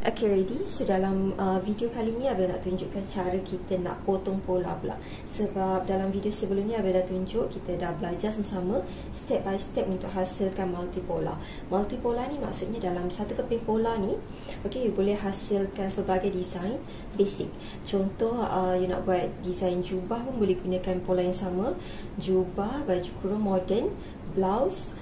Okay, ready? So dalam video kali ni Abel nak tunjukkan cara kita nak potong pola pula. Sebab dalam video sebelum ni Abel dah tunjuk, kita dah belajar sama-sama step by step untuk hasilkan multipola. Multipola ni maksudnya dalam satu keping pola ni, okay, you boleh hasilkan pelbagai design basic. Contoh, you nak buat design jubah pun boleh gunakan pola yang sama. Jubah, baju kurung modern, blouse,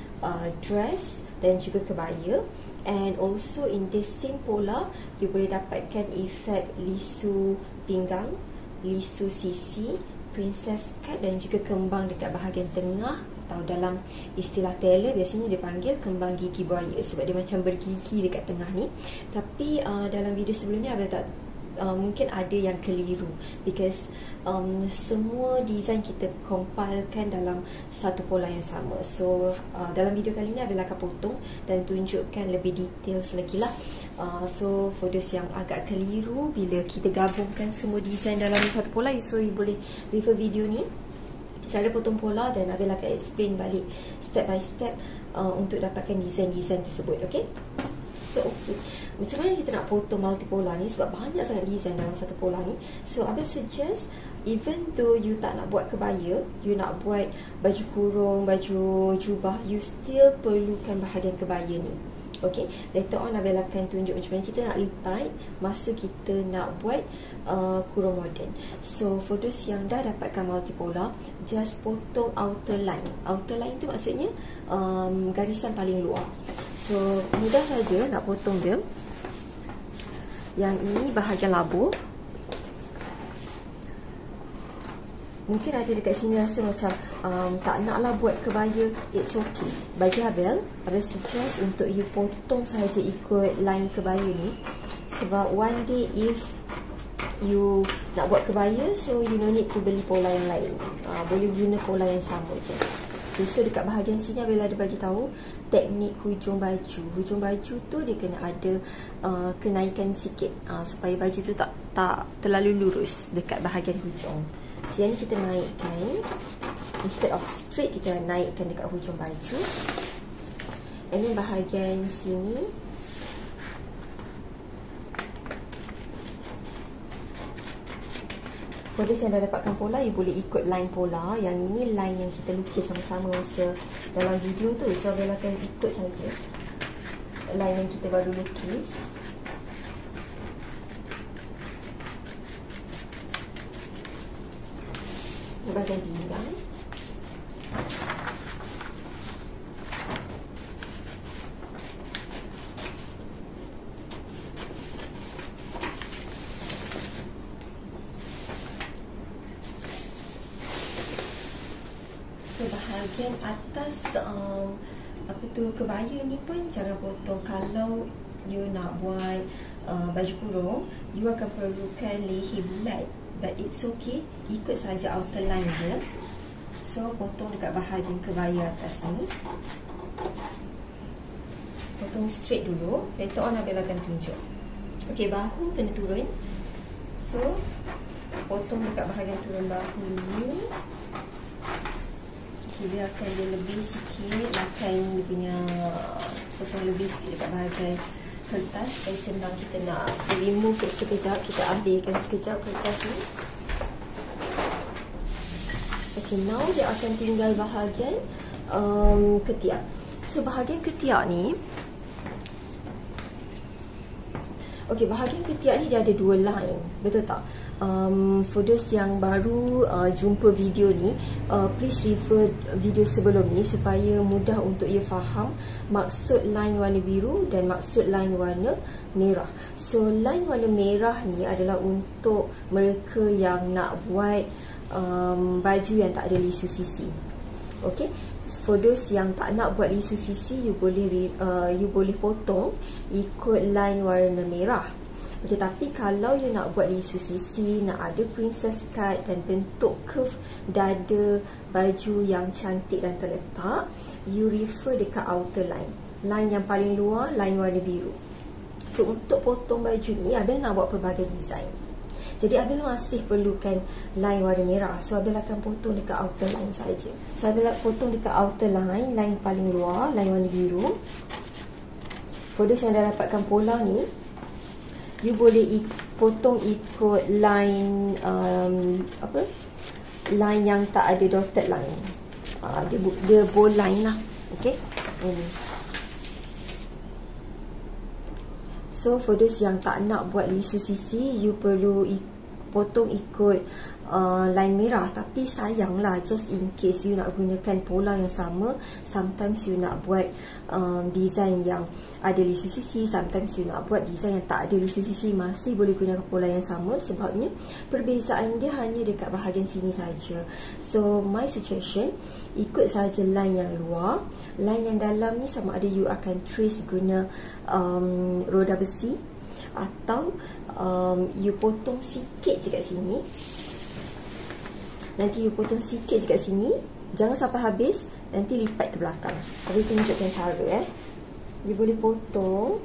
dress dan juga kebaya. And also in this same pola, you boleh dapatkan efek lisu pinggang, lisu sisi, princess cut dan juga kembang dekat bahagian tengah, atau dalam istilah tailor biasanya dia panggil kembang gigi buaya sebab dia macam bergigi dekat tengah ni. Tapi dalam video sebelum ni Abel tak mungkin ada yang keliru because semua design kita compilekan dalam satu pola yang sama. So dalam video kali ni Abel akan potong dan tunjukkan lebih detail lagi lah. So for those yang agak keliru bila kita gabungkan semua design dalam satu pola, so you boleh refer video ni, cara potong pola, dan Abel akan explain balik step by step untuk dapatkan design-design tersebut. Okay? So okay, macam mana kita nak potong multipola ni sebab banyak sangat design dalam satu pola ni. So Abel suggest, even though you tak nak buat kebaya, you nak buat baju kurung, baju jubah, you still perlukan bahagian kebaya ni. Okay, later on Abel akan tunjuk macam mana kita nak lipat masa kita nak buat kurung modern. So for those yang dah dapatkan multipola, just potong outer line. Outer line tu maksudnya garisan paling luar. So mudah saja nak potong dia. Yang ini bahagian labur. Mungkin ada dekat sini rasa macam tak naklah buat kebaya, it's okay. Bagi Abel suggest untuk you potong sahaja ikut line kebaya ni. Sebab one day if you nak buat kebaya, so you no need to beli pola yang lain. Boleh guna pola yang sama je. Okay, so dekat bahagian sini Abel ada bagi tahu teknik hujung baju. Hujung baju tu dia kena ada kenaikan sikit supaya baju tu tak terlalu lurus dekat bahagian hujung. So yang ni kita naikkan, instead of straight kita naikkan dekat hujung baju. And then bahagian sini for those yang dah dapatkan pola, you boleh ikut line pola. Yang ini line yang kita lukis sama-sama masa dalam video tu. So Abel akan ikut saja line yang kita baru lukis. Bahagian pinggang. So bahagian atas kebaya ni pun cara potong. Kalau you nak buat baju kurung, you akan perlukan leher bulat, but it's okay, ikut saja outer line je. So potong dekat bahagian kebaya atas ni, potong straight dulu, later on Abel akan tunjuk. Okay, bahu kena turun. So potong dekat bahagian turun bahu ni. Biarkan dia lebih sikit, akan dia punya potong lebih sikit dekat bahagian kertas supaya senang kita nak remove sekejap, kita alihkan sekejap kertas ni. Okay, now dia akan tinggal bahagian ketiak. So bahagian ketiak ni, okay, bahagian ketiak ni dia ada dua line, betul tak? For those yang baru jumpa video ni, please refer video sebelum ni supaya mudah untuk ia faham maksud line warna biru dan maksud line warna merah. So line warna merah ni adalah untuk mereka yang nak buat baju yang tak ada lisu sisi. Okay, for those yang tak nak buat lisu sisi, you boleh potong ikut line warna merah. Okay, tapi kalau you nak buat lisu sisi, nak ada princess cut dan bentuk curve dada baju yang cantik dan terletak, you refer dekat outer line. Line yang paling luar, line warna biru. So untuk potong baju ni, Abel nak buat pelbagai design. Jadi Abel masih perlukan line warna merah. So Abel akan potong dekat outer line saja. So Abel potong dekat outer line, line paling luar, line warna biru. For those yang dah dapatkan pola ni, you boleh potong ikut line line yang tak ada dotted line. Dia bold line lah. Okay, ini. So for those yang tak nak buat lisu sisi, you perlu potong ikut line merah. Tapi sayanglah, just in case you nak gunakan pola yang sama, sometimes you nak buat design yang ada lisu sisi, sometimes you nak buat design yang tak ada lisu sisi, masih boleh gunakan pola yang sama. Sebabnya perbezaan dia hanya dekat bahagian sini saja. So my suggestion, ikut saja line yang luar. Line yang dalam ni sama ada you akan trace guna roda besi, atau you potong sikit je kat sini. Nanti you potong sikit je kat sini, jangan sampai habis, nanti lipat ke belakang. Habis tunjukkan cara you boleh potong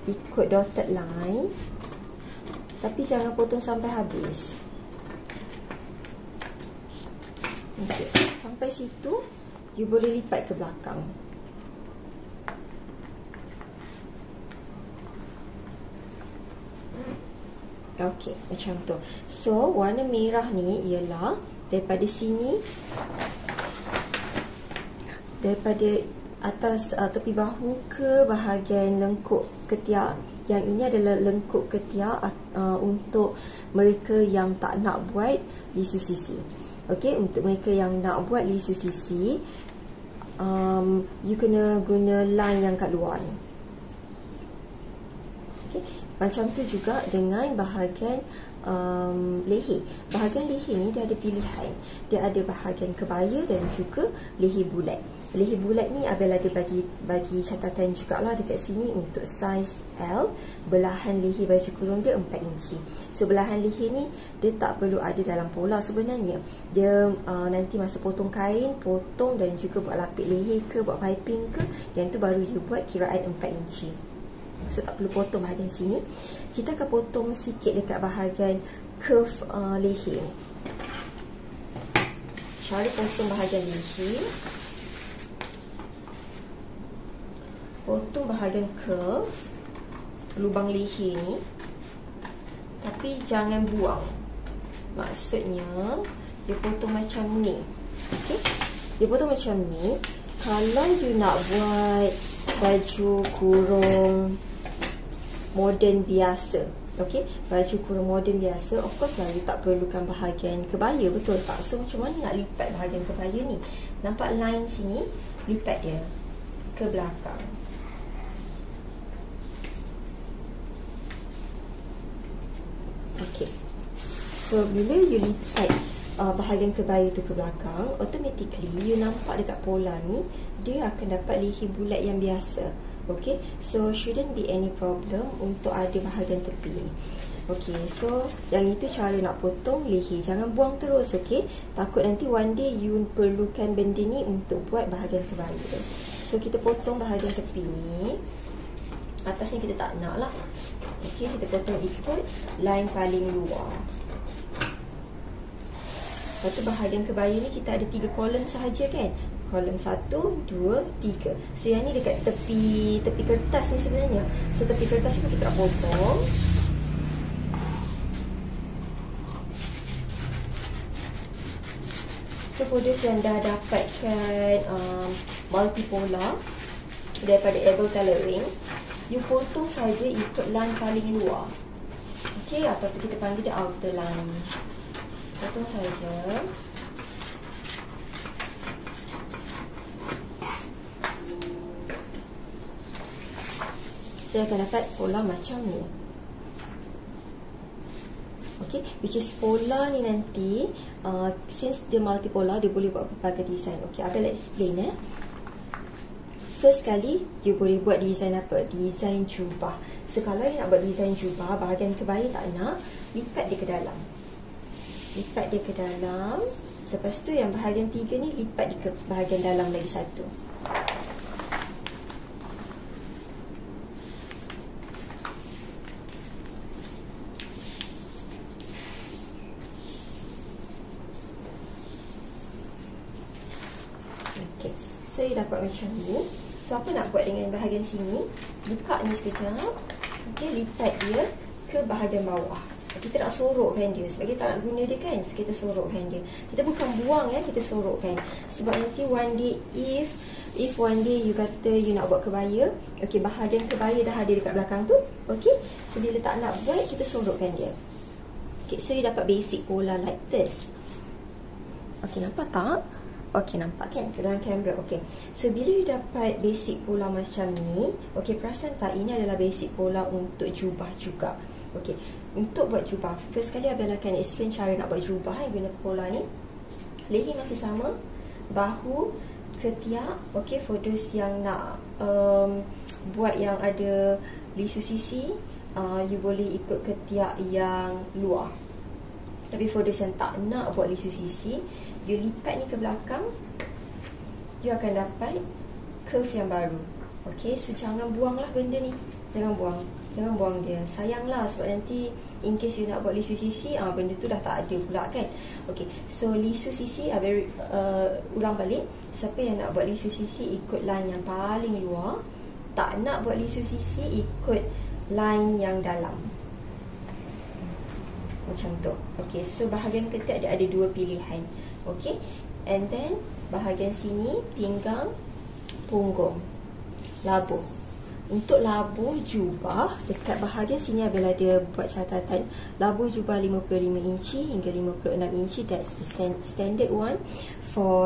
ikut dotted line, tapi jangan potong sampai habis. Okay. Sampai situ you boleh lipat ke belakang. Okey, macam tu. So warna merah ni ialah daripada sini, daripada atas tepi bahu ke bahagian lengkuk ketiak. Yang ini adalah lengkuk ketiak untuk mereka yang tak nak buat lisu sisi. Okey, untuk mereka yang nak buat lisu sisi, you kena guna line yang kat luar ni. Okay. Macam tu juga dengan bahagian leher. Bahagian leher ni dia ada pilihan. Dia ada bahagian kebaya dan juga leher bulat. Leher bulat ni Abel ada bagi catatan jugalah dekat sini untuk saiz L. Belahan leher baju kurung dia 4 inci. So belahan leher ni dia tak perlu ada dalam pola sebenarnya. Dia nanti masa potong kain, potong dan juga buat lapik leher ke, buat piping ke, yang tu baru you buat kiraan 4 inci. So tak perlu potong bahagian sini. Kita akan potong sikit dekat bahagian curve leher ni. Cara potong bahagian leher, potong bahagian curve lubang leher ni, tapi jangan buang. Maksudnya dia potong macam ni. Okay, dia potong macam ni. Kalau you nak buat baju kurung moden biasa, okey, baju kurung moden biasa, of course lah you tak perlukan bahagian kebaya, betul tak? So macam mana nak lipat bahagian kebaya ni? Nampak line sini, lipat dia ke belakang. Okey, so bila you lipat bahagian kebaya tu ke belakang, automatically you nampak dekat pola ni dia akan dapat leher bulat yang biasa. Okay, so shouldn't be any problem untuk ada bahagian tepi. Okay, so yang itu cara nak potong leher. Jangan buang terus, okay? Takut nanti one day you perlukan benda ni untuk buat bahagian kebaya. So kita potong bahagian tepi ni. Atas ni kita tak nak lah. Okay, kita potong ikut line paling luar. Lepas tu bahagian kebaya ni kita ada 3 kolom sahaja kan? Kolom 1, 2, 3. So yang ni dekat tepi kertas ni sebenarnya. So tepi kertas ni kita nak potong. So for those yang dah dapatkan multipolar daripada Able Tailoring, you potong saja ikut line paling luar. Okay, atau kita panggil dia outer line. Potong saja. Saya akan dapat pola macam ni. Okay, which is pola ni nanti since dia multipolar, dia boleh buat berbagai design. Okay, Abel explain First kali, you boleh buat design apa? Design jubah. So kalau you nak buat design jubah, bahagian kebaya tak nak, lipat dia ke dalam. Lipat dia ke dalam. Lepas tu yang bahagian 3 ni lipat dia ke bahagian dalam lagi satu. So, you dapat macam ni. So, apa nak buat dengan bahagian sini? Buka ni sekejap. Okay, lipat dia ke bahagian bawah. Kita nak sorokkan dia sebab kita tak nak guna dia kan. So kita sorokkan dia. Kita bukan buang ya, kita sorokkan. Sebab nanti one day if one day you kata you nak buat kebaya, okey, bahagian kebaya dah ada dekat belakang tu. Okey. So bila tak nak buat, kita sorokkan dia. Okey, so you dapat basic pola like this. Okey, nampak tak? Okey, nampak kan dalam kamera. Okey. So bila you dapat basic pola macam ni, okey, perasan tak ini adalah basic pola untuk jubah juga. Okey, untuk buat jubah, first kali Abel akan explain cara nak buat jubah guna pola ni. Leher masih sama, bahu, ketiak. Okey, for those yang nak buat yang ada lisu sisi, you boleh ikut ketiak yang luar. Tapi for those yang tak nak buat lisu sisi, you lipat ni ke belakang, you akan dapat curve yang baru. Okey, so jangan buanglah benda ni. Jangan buang dia. Sayanglah sebab nanti in case you nak buat lisu sisi, benda tu dah tak ada pula kan. Okey, so lisu sisi, ulang balik. Siapa yang nak buat lisu sisi ikut line yang paling luar. Tak nak buat lisu sisi ikut line yang dalam. Macam tu. Okey, so bahagian ketiak dia ada dua pilihan. Okey, and then bahagian sini pinggang, punggung, labuh. Untuk labuh jubah, dekat bahagian sini Abel ada buat catatan. Labuh jubah 55 inci hingga 56 inci. That's the standard one.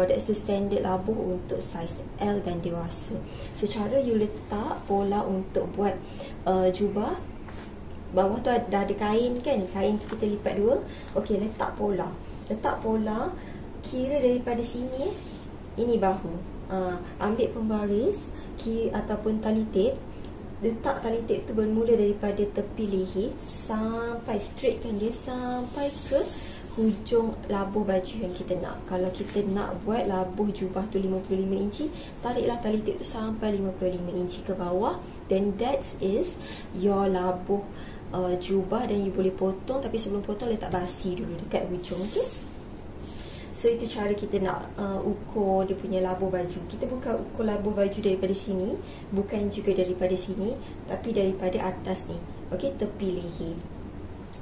That's the standard labuh untuk saiz L dan dewasa. So cara you letak pola untuk buat jubah, bawah tu dah ada kain kan. Kain tu kita lipat dua. Okey, letak pola. Letak pola kira daripada sini. Ini bahu. Ambil pembaris ataupun tali tape. Letak tali tape tu bermula daripada tepi leher sampai straightkan dia sampai ke hujung labuh baju yang kita nak. Kalau kita nak buat labuh jubah tu 55 inci, tariklah tali tape tu sampai 55 inci ke bawah. Then that is your labuh jubah, dan you boleh potong. Tapi sebelum potong, letak basi dulu dekat hujung. Okay. So itu cara kita nak ukur dia punya labuh baju. Kita bukan ukur labuh baju daripada sini, bukan juga daripada sini, tapi daripada atas ni. Okey, tepi leher.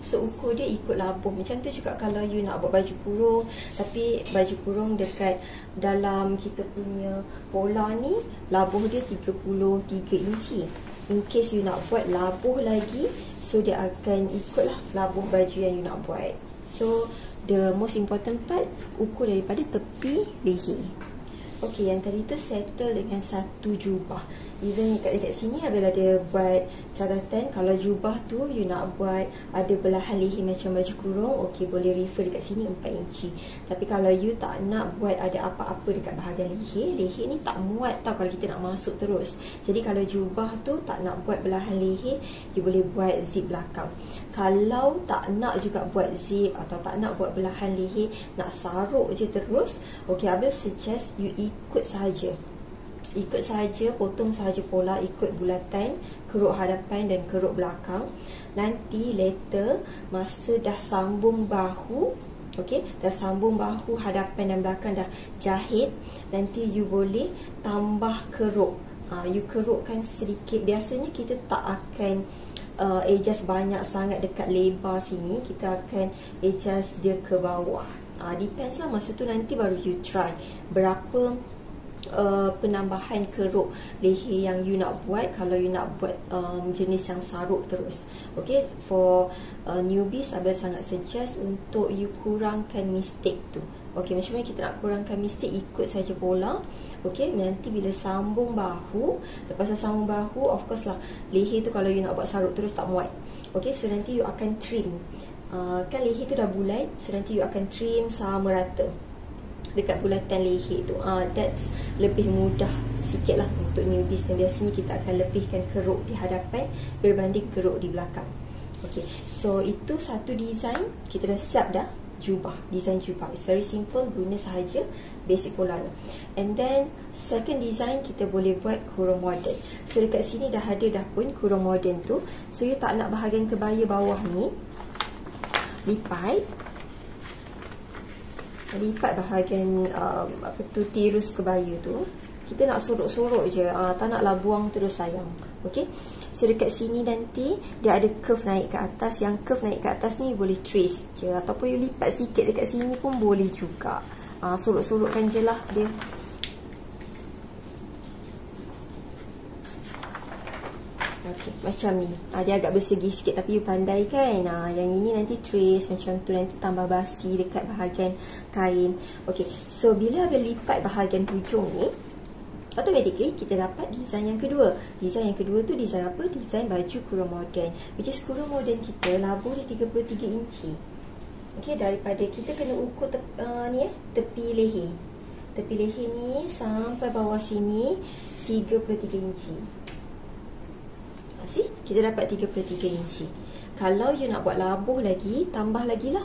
So ukur dia ikut labuh. Macam tu juga kalau you nak buat baju kurung, tapi baju kurung dekat dalam kita punya pola ni, labuh dia 33 inci. In case you nak buat labuh lagi, so dia akan ikutlah labuh baju yang you nak buat. So the most important part, ukur daripada tepi leher. Okey, yang tadi tu settle dengan satu jubah. Even dekat sini Abel ada buat catatan. Kalau jubah tu you nak buat ada belahan leher macam baju kurung, okey, boleh refer dekat sini 4 inci. Tapi kalau you tak nak buat ada apa-apa dekat bahagian leher ni tak muat tau kalau kita nak masuk terus. Jadi kalau jubah tu tak nak buat belahan leher, you boleh buat zip belakang. Kalau tak nak juga buat zip atau tak nak buat belahan leher, nak saruk je terus, okey, Abel suggest you ikut sahaja. Ikut sahaja, potong sahaja pola, ikut bulatan, keruk hadapan dan keruk belakang. Nanti later masa dah sambung bahu, okey, dah sambung bahu, hadapan dan belakang dah jahit, nanti you boleh tambah keruk. You kerukkan sedikit. Biasanya kita tak akan adjust banyak sangat dekat lebar sini, kita akan adjust dia ke bawah. Depends lah, masa tu nanti baru you try berapa penambahan keruk leher yang you nak buat. Kalau you nak buat jenis yang saruk terus, okay, for newbies, Abel sangat suggest untuk you kurangkan mistake tu. Okay, macam mana kita nak kurangkan mistake? Ikut saja pola. Okay, nanti bila sambung bahu, lepas sambung bahu, of course lah, leher tu kalau you nak buat saruk terus tak muat. Okay, so nanti you akan trim. Kan leher tu dah bulat, so nanti you akan trim sama rata dekat bulatan leher tu. That's lebih mudah sikit lah untuk newbies, dan biasanya kita akan lebihkan keruk di hadapan berbanding keruk di belakang. Okay, so itu satu design. Kita dah siap dah jubah, design jubah. It's very simple, guna sahaja basic pola ni. And then second design kita boleh buat kurung moden. So dekat sini dah ada dah pun kurung moden tu. So you tak nak bahagian kebaya bawah ni, lipat bahagian apa tu, tirus kebaya tu. Kita nak sorok-sorok je, tak naklah buang terus sayang. Okey, So dekat sini nanti dia ada curve naik ke atas. Yang curve naik ke atas ni boleh trace je, ataupun you lipat sikit dekat sini pun boleh juga. Sorok-sorokkan je lah dia. Okey, macam ni. Dia agak bersegi sikit tapi you pandai kan. Yang ini nanti trace macam tu, nanti tambah basi dekat bahagian kain. Okey, so bila habis lipat bahagian hujung ni, automatically kita dapat design yang kedua. Design yang kedua tu design apa? Design baju kurung moden. Which is kurung moden kita labur di 33 inci. Okey, daripada kita kena ukur tepi leher. Tepi leher ni sampai bawah sini 33 inci. Kita dapat 33 inci. Kalau you nak buat labuh lagi, tambah lagi lah.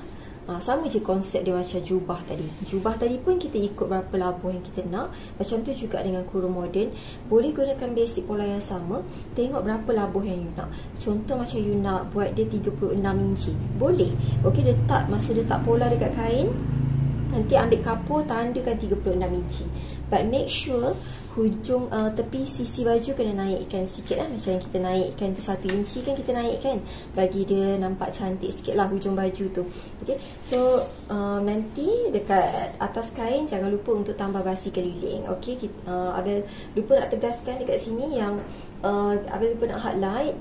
Sama je konsep dia macam jubah tadi. Jubah tadi pun kita ikut berapa labuh yang kita nak. Macam tu juga dengan kurung moden. Boleh gunakan basic pola yang sama. Tengok berapa labuh yang you nak. Contoh macam you nak buat dia 36 inci. Boleh. Okey, masa letak pola dekat kain, nanti ambil kapur, tandakan 36 inci. But make sure hujung tepi sisi baju kena naikkan sikit lah. Macam yang kita naikkan tu 1 inci kan, kita naikkan bagi dia nampak cantik sikit lah hujung baju tu. Okay, so nanti dekat atas kain jangan lupa untuk tambah basi keliling. Okay, Abel lupa nak tegaskan dekat sini yang Abel lupa nak highlight,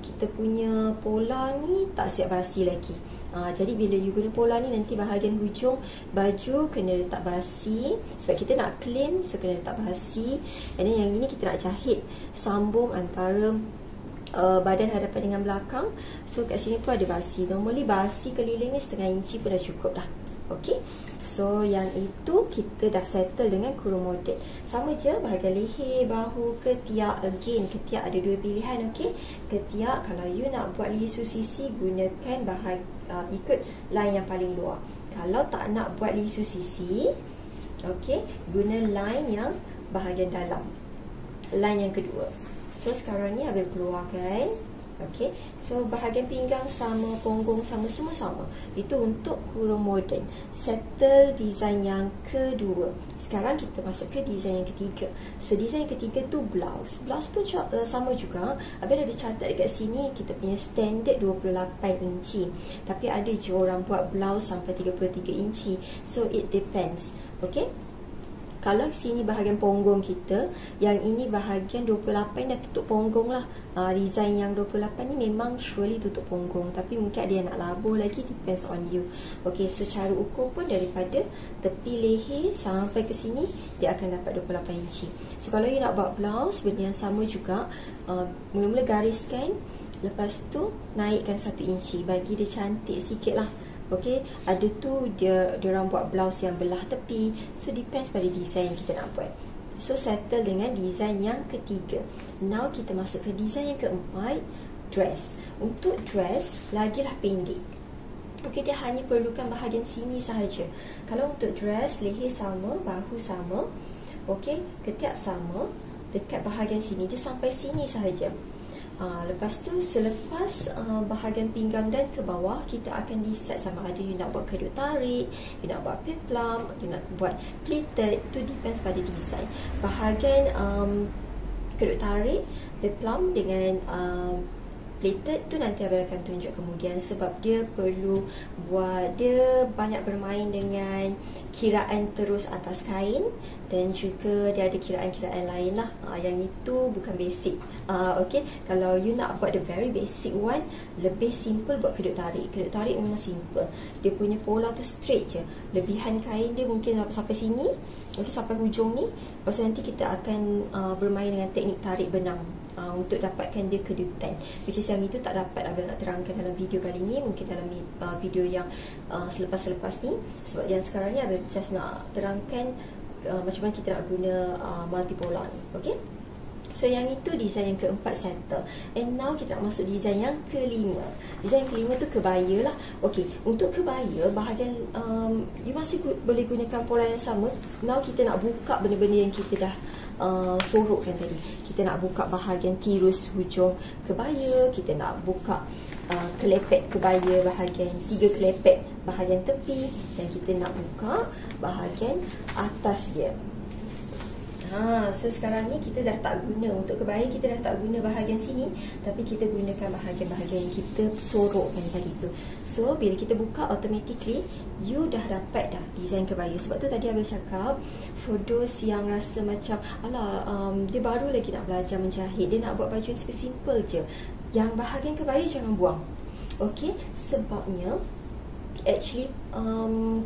kita punya pola ni tak siap basi lagi. Jadi bila you guna pola ni, nanti bahagian hujung baju kena letak basi. Sebab kita nak claim, so kena letak basi. Dan yang ini kita nak jahit sambung antara badan hadapan dengan belakang. So kat sini pun ada basi. Normally basi keliling ni setengah inci pun dah cukup dah. Okay, so yang itu kita dah settle dengan kurung moden. Sama je bahagian leher, bahu, ketiak. Again, ketiak ada dua pilihan. Okay, ketiak kalau you nak buat lisu sisi, gunakan ikut line yang paling luar. Kalau tak nak buat lisu sisi, okay, guna line yang bahagian dalam, line yang kedua. So sekarang ni Abel keluarkan. Okay, so bahagian pinggang sama, punggung sama, semua sama. Itu untuk kurung moden. Settle design yang kedua. Sekarang kita masuk ke design yang ketiga. So design yang ketiga tu blouse. Blouse pun sama juga. Abel ada catat dekat sini kita punya standard 28 inci. Tapi ada je orang buat blouse sampai 33 inci. So it depends. Okay, kalau sini bahagian punggung kita, yang ini bahagian 28 dah tutup punggung lah. Design yang 28 ni memang surely tutup punggung. Tapi mungkin ada yang nak labuh lagi, depends on you. Okay, so cara ukur pun daripada tepi leher sampai ke sini, dia akan dapat 28 inci. So kalau you nak buat blouse, benda yang sama juga. Mula-mula gariskan, lepas tu naikkan 1 inci, bagi dia cantik sikit lah. Okay, ada tu dia orang buat blouse yang belah tepi. So depends pada design yang kita nak buat. So settle dengan design yang ketiga. Now kita masuk ke design yang keempat, dress. Untuk dress lagilah pendek. Okay, dia hanya perlukan bahagian sini sahaja. Kalau untuk dress, leher sama, bahu sama, okay, ketiak sama, dekat bahagian sini dia sampai sini sahaja. Lepas tu selepas bahagian pinggang dan ke bawah, kita akan decide sama ada you nak buat kedut tarik, you nak buat peplum, you nak buat pleated. Itu depends pada design. Bahagian kedut tarik, peplum dengan pleated tu nanti Abel akan tunjuk kemudian. Sebab dia perlu dia banyak bermain dengan kiraan terus atas kain. Dan juga dia ada kiraan-kiraan lain lah. Yang itu bukan basic. Okay, kalau you nak buat the very basic one, lebih simple buat kedut tarik. Kedut tarik memang simple. Dia punya pola tu straight je. Lebihan kain dia mungkin sampai sini, okay, sampai hujung ni. Lepas tu nanti kita akan bermain dengan teknik tarik benang untuk dapatkan dia kedutan. Which is yang itu tak dapat Abel nak terangkan dalam video kali ni. Mungkin dalam video yang selepas-selepas ni. Sebab yang sekarang ni Abel just nak terangkan macam mana kita nak guna multipolar ni. Okay, so yang itu design yang keempat settle. And now kita nak masuk design yang kelima. Design yang kelima tu kebaya lah. Okay, untuk kebaya bahagian you masih boleh gunakan pola yang sama. Now kita nak buka benda-benda yang kita dah sorokkan tadi. Kita nak buka bahagian tirus hujung kebaya. Kita nak buka kelepek kebaya, bahagian 3 kelepek bahagian tepi. Dan kita nak buka bahagian atas dia. So sekarang ni kita dah tak guna, untuk kebaya kita dah tak guna bahagian sini, tapi kita gunakan bahagian-bahagian yang kita sorokkan tadi tu. So bila kita buka, automatically you dah dapat dah design kebaya. Sebab tu tadi Abel cakap, for those yang rasa macam alah, dia baru lagi nak belajar menjahit, dia nak buat baju yang simple je, yang bahagian kebaya jangan buang. Okey, sebabnya actually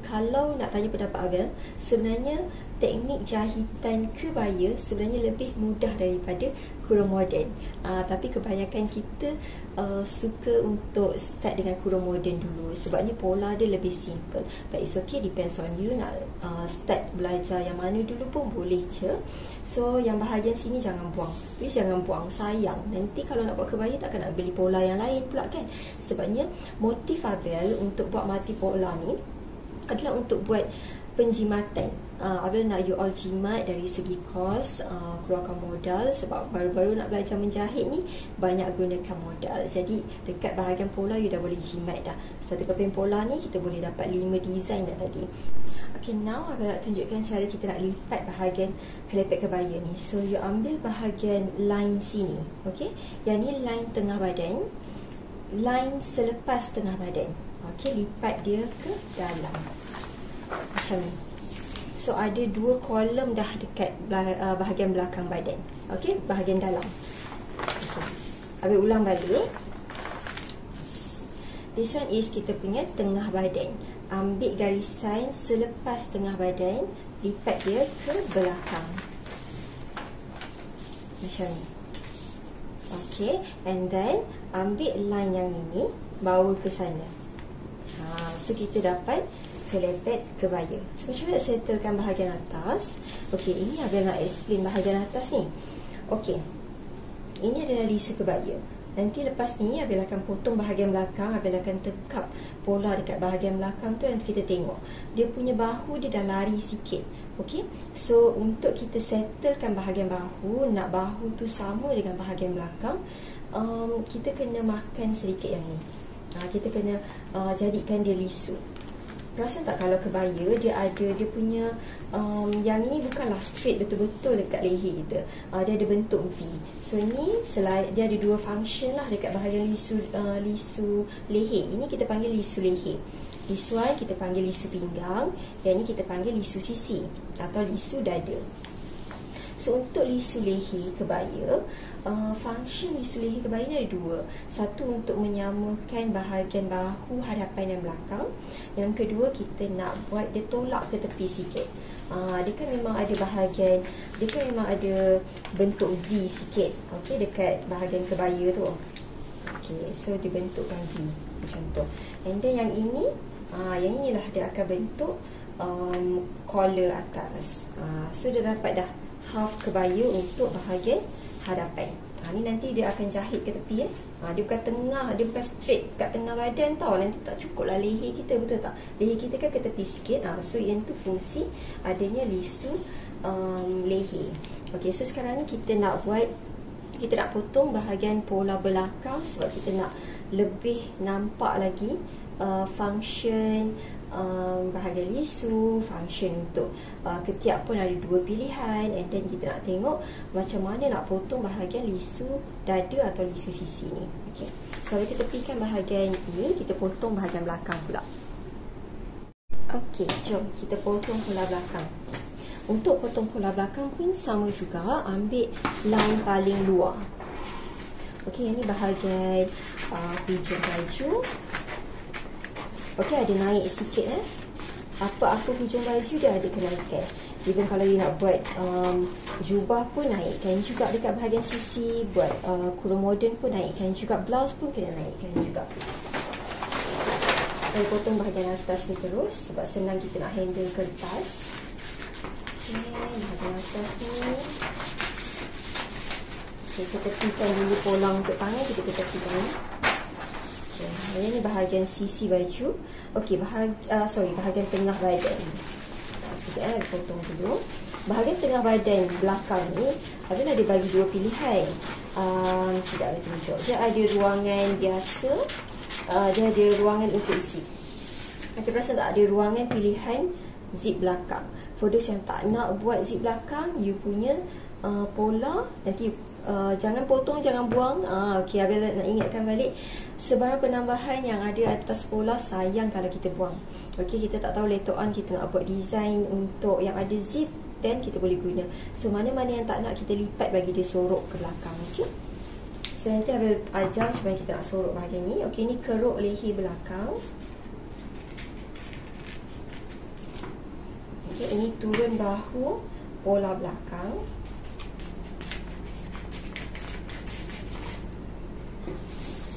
kalau nak tanya pendapat Abel, sebenarnya teknik jahitan kebaya sebenarnya lebih mudah daripada kurung moden. Tapi kebanyakan kita suka untuk start dengan kurung moden dulu, sebabnya pola dia lebih simple. But it's okay, depends on you nak start belajar yang mana dulu pun boleh je. So yang bahagian sini jangan buang, please jangan buang, sayang. Nanti kalau nak buat kebaya takkan nak beli pola yang lain pula kan. Sebabnya motif Abel untuk buat multi pola ni adalah untuk buat penjimatan. Abel nak you all jimat dari segi kos, keluarkan modal, sebab baru-baru nak belajar menjahit ni banyak gunakan modal. Jadi dekat bahagian pola you dah boleh jimat dah. Satu keping pola ni kita boleh dapat 5 design dah tadi. Okay, now Abel nak tunjukkan cara kita nak lipat bahagian kelepek kebaya ni. So you ambil bahagian line sini, okay, yang ni line tengah badan, line selepas tengah badan. Okay, lipat dia ke dalam macam ni. So ada 2 kolom dah dekat bahagian belakang badan. Okey, bahagian dalam. Okey. Habis ulang balik. This one is kita punya tengah badan. Ambil garisan selepas tengah badan, lipat dia ke belakang. Macam ni. Okey, and then ambil line yang ini, bawa ke sana. So kita dapat kelepek kebaya. So macam mana nak settlekan bahagian atas? Okey, ini Abel nak explain bahagian atas ni. Okey, ini adalah lisu kebaya. Nanti lepas ni Abel akan potong bahagian belakang, Abel akan tekap pola dekat bahagian belakang tu. Nanti kita tengok dia punya bahu dia dah lari sikit. Okey, so untuk kita settlekan bahagian bahu, nak bahu tu sama dengan bahagian belakang, kita kena makan sedikit yang ni. Kita kena jadikan dia lisu. Perasan tak kalau kebaya dia ada, dia punya yang ini bukanlah straight betul-betul dekat leher kita, dia ada bentuk V. So ni dia ada 2 function lah dekat bahagian lisu leher. Ini kita panggil lisu leher. Lisu one kita panggil lisu pinggang, yang ni kita panggil lisu sisi atau lisu dada. So untuk lisu leher kebaya, function lisu leher kebaya ni ada 2. Satu untuk menyamakan bahagian bahu hadapan dan belakang. Yang kedua kita nak buat dia tolak ke tepi sikit. Dia kan memang ada bahagian, dia kan memang ada bentuk V sikit, okey, dekat bahagian kebaya tu. Okey, so dia bentukkan V macam tu. And then yang ini, yang inilah dia akan bentuk collar atas. So dia dapat dah half kebaya untuk bahagian hadapan. Ni nanti dia akan jahit ke tepi. Dia bukan tengah, dia bukan straight kat tengah badan tau. Nanti tak cukup lah leher kita, betul tak? Leher kita kan ke tepi sikit. So yang tu fungsi adanya lisu leher. Okay, so sekarang ni kita nak potong bahagian pola belakang, sebab kita nak lebih nampak lagi function bahagian lisu, function untuk ketiak pun ada 2 pilihan. And then kita nak tengok macam mana nak potong bahagian lisu dada atau lisu sisi ni. Okay, so kita tepikan bahagian ini, kita potong bahagian belakang pula. Okay, jom kita potong pola belakang. Untuk potong pola belakang pun sama juga, ambil line paling luar. Okay, yang ni bahagian hujung baju. Okey, ada naik sikit apa-apa hujung baju dia ada kenaikan. Even kalau you nak buat jubah pun naikkan juga dekat bahagian sisi, buat kurung moden pun naikkan juga, blouse pun kena naikkan juga. Kita potong bahagian atas ni terus sebab senang kita nak handle kertas. Okay, bahagian atas ni kita tepikan dulu pola untuk tangan, kita tepikan. Ini bahagian sisi baju. Okey, bahagian tengah badan. Sekejap potong dulu. Bahagian tengah badan belakang ni Abel ada bagi 2 pilihan. Sekejap Abel tunjuk. Dia ada ruangan biasa, dia ada ruangan untuk isi. Kita perasan tak ada ruangan pilihan zip belakang. for those yang tak nak buat zip belakang, you punya pola nanti jangan potong, jangan buang. Okey, Abel nak ingatkan balik, sebarang penambahan yang ada atas pola sayang kalau kita buang. Okey, kita tak tahu later on kita nak buat design untuk yang ada zip, then kita boleh guna. So mana-mana yang tak nak, kita lipat bagi dia sorok ke belakang. Okey, so nanti Abel ajar macam mana kita nak sorok bahagian ni. Okey, ni keruk leher belakang. Okey, ini turun bahu pola belakang.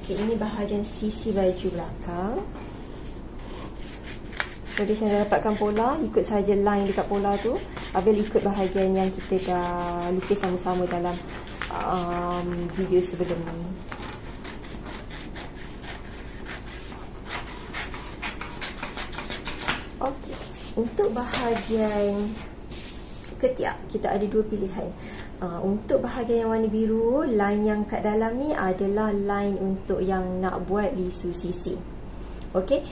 Okay, ini bahagian sisi baju belakang. So, dia saya dapatkan pola, ikut saja line dekat pola tu. Abel ikut bahagian yang kita dah lukis sama-sama dalam video sebelum ni. Okey, untuk bahagian ketiak, kita ada dua pilihan. Untuk bahagian yang warna biru, line yang kat dalam ni adalah line untuk yang nak buat lisu sisi. Okay,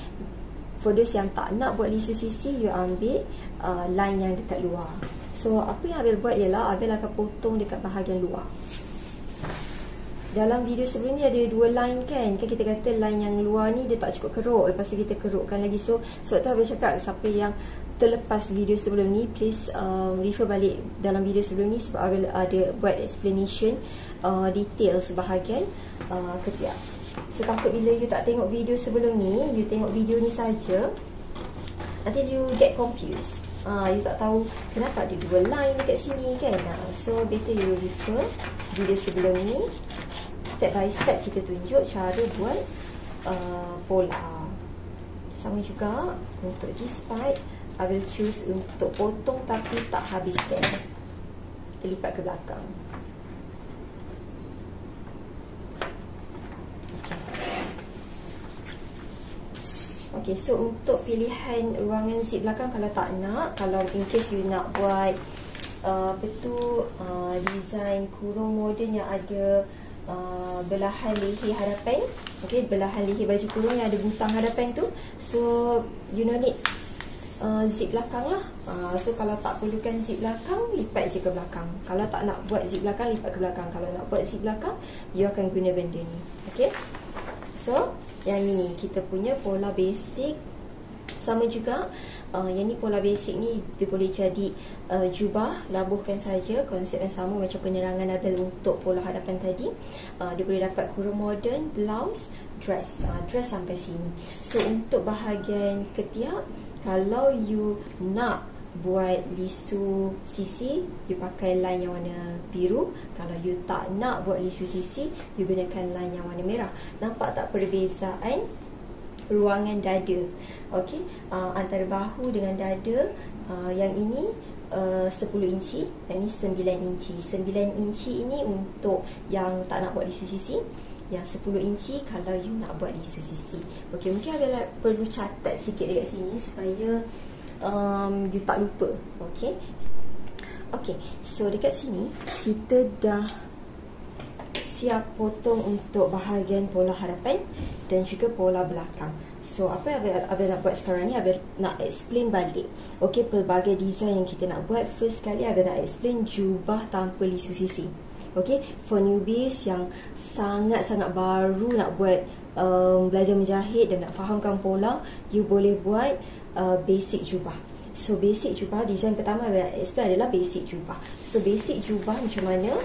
for those yang tak nak buat lisu sisi, you ambil line yang dekat luar. So apa yang Abel buat ialah Abel akan potong dekat bahagian luar. Dalam video sebelum ni ada dua line kan kita kata line yang luar ni dia tak cukup keruk, lepas tu kita kerukkan lagi. So sebab tu Abel cakap, siapa yang terlepas video sebelum ni, please refer balik dalam video sebelum ni, sebab Abel ada buat explanation detail sebahagian ketiak. So takut bila you tak tengok video sebelum ni, you tengok video ni saja, nanti you get confused. You tak tahu kenapa ada dua line dekat sini kan. So better you refer video sebelum ni, step by step kita tunjuk cara buat pola. Sama juga untuk this part, I will choose untuk potong tapi tak habiskan. Kita lipat ke belakang. Okay, so untuk pilihan ruangan zip belakang, kalau tak nak, kalau in case you nak buat design kurung moden yang ada belahan leher hadapan, okay, belahan leher baju kurung yang ada butang hadapan tu, so you no need zip belakang lah. So kalau tak perlukan zip belakang, lipat je ke belakang. Kalau tak nak buat zip belakang, lipat ke belakang. Kalau nak buat zip belakang, you akan guna benda ni. Okay, so yang ini kita punya pola basic. Sama juga yang ni pola basic ni dia boleh jadi jubah, labuhkan saja, konsep yang sama macam penerangan Abel untuk pola hadapan tadi. Dia boleh dapat kurung moden, blouse, dress, dress sampai sini. So untuk bahagian ketiak, kalau you nak buat lisu sisi, you pakai line yang warna biru. Kalau you tak nak buat lisu sisi, you gunakan line yang warna merah. Nampak tak perbezaan ruangan dada? Okey, antara bahu dengan dada, yang ini 10 inci, yang ini 9 inci. 9 inci ini untuk yang tak nak buat lisu sisi, yang 10 inci kalau you nak buat lisu sisi. Okey, mungkin Abel perlu catat sikit dekat sini supaya you tak lupa. Okay, okay, so dekat sini kita dah siap potong untuk bahagian pola hadapan dan juga pola belakang. So apa yang Abel nak buat sekarang ni, Abel nak explain balik, okay, pelbagai design yang kita nak buat. First sekali Abel nak explain jubah tanpa lisu sisi. Okay, for newbies yang sangat-sangat baru nak buat belajar menjahit dan nak fahamkan pola, you boleh buat basic jubah. So basic jubah, design pertama yang explain adalah basic jubah. So basic jubah macam mana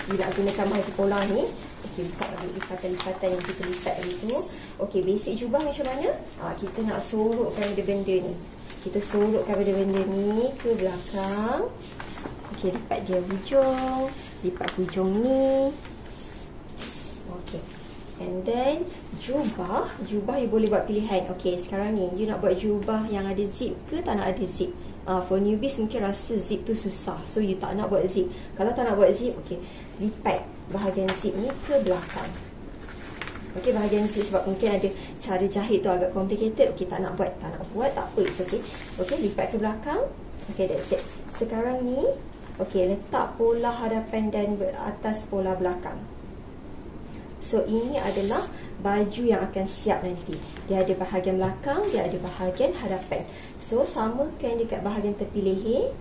you nak gunakan bahagian pola ni. Okay, buka lagi lipatan-lipatan yang kita lipat tadi tu. Okay, basic jubah macam mana? Kita nak sorokkan benda ni. Kita sorokkan benda ni ke belakang. Okay, lipat dia hujung, lipat hujung ni. Okay, and then jubah you boleh buat pilihan. Okay, sekarang ni you nak buat jubah yang ada zip ke tak nak ada zip? For newbies mungkin rasa zip tu susah, so you tak nak buat zip. Kalau tak nak buat zip, okay, lipat bahagian zip ni ke belakang. Okay, bahagian zip sebab mungkin ada cara jahit tu agak complicated. Okay, tak nak buat, tak apa, it's okay. Okay, lipat ke belakang. Okay, that's it. Sekarang ni, okay, letak pola hadapan dan atas pola belakang. So ini adalah baju yang akan siap nanti. Dia ada bahagian belakang, dia ada bahagian hadapan. So samakan dekat bahagian tepi leher.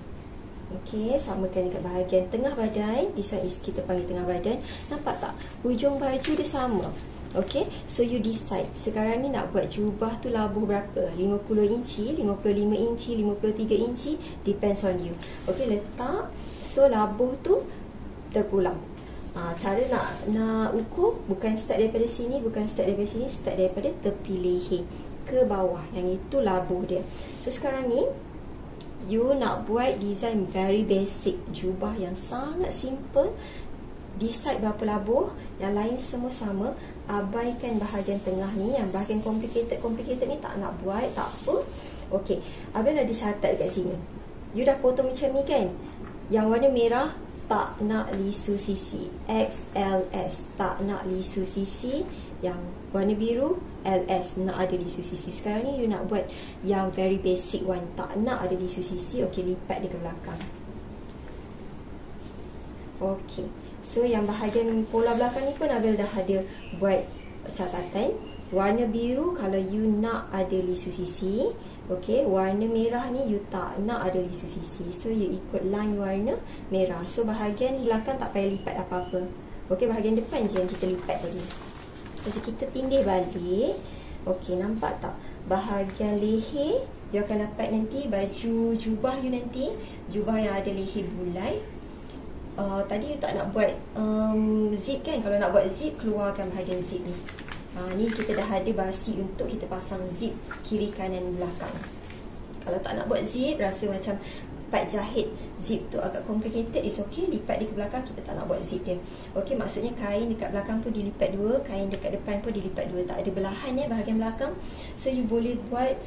Okey, samakan dekat bahagian tengah badan. This one is kita panggil tengah badan. Nampak tak? Hujung baju dia sama. Okey, so you decide. Sekarang ni nak buat jubah tu labuh berapa? 50 inci, 55 inci, 53 inci, depends on you. Okey, letak. So labuh tu terpulang. Cara nak ukur bukan start daripada sini, bukan start daripada sini, start daripada tepi leher ke bawah. Yang itu labuh dia. So sekarang ni you nak buat design very basic, jubah yang sangat simple. Decide berapa labuh, yang lain semua sama. Abaikan bahagian tengah ni, yang bahagian complicated ni tak nak buat, tak apa. Okey, Abel dah dicatat dekat sini. You dah potong macam ni kan? Yang warna merah tak nak lisu sisi, XLS, tak nak lisu sisi. Yang warna biru LS, nak ada lisu sisi. Sekarang ni you nak buat yang very basic one, tak nak ada lisu sisi. Okey, lipat dia ke belakang. Okey, so yang bahagian pola belakang ni pun Abel dah ada buat catatan. Warna biru kalau you nak ada lisu sisi. Okey, warna merah ni you tak nak ada lisu sisi. So you ikut line warna merah. So bahagian belakang tak payah lipat apa-apa. Okey, bahagian depan je yang kita lipat tadi. So kita tindih balik. Okey, nampak tak? Bahagian leher you akan dapat nanti baju jubah you nanti. Jubah yang ada leher bulat. Tadi you tak nak buat zip kan? Kalau nak buat zip, keluarkan bahagian zip ni. Ni kita dah ada basi untuk kita pasang zip kiri kanan belakang. Kalau tak nak buat zip, rasa macam part jahit zip tu agak complicated, is okay, lipat dia ke belakang. Kita tak nak buat zip dia. Okey, maksudnya kain dekat belakang pun dilipat dua, kain dekat depan pun dilipat dua. Tak ada belahan bahagian belakang. So you boleh buat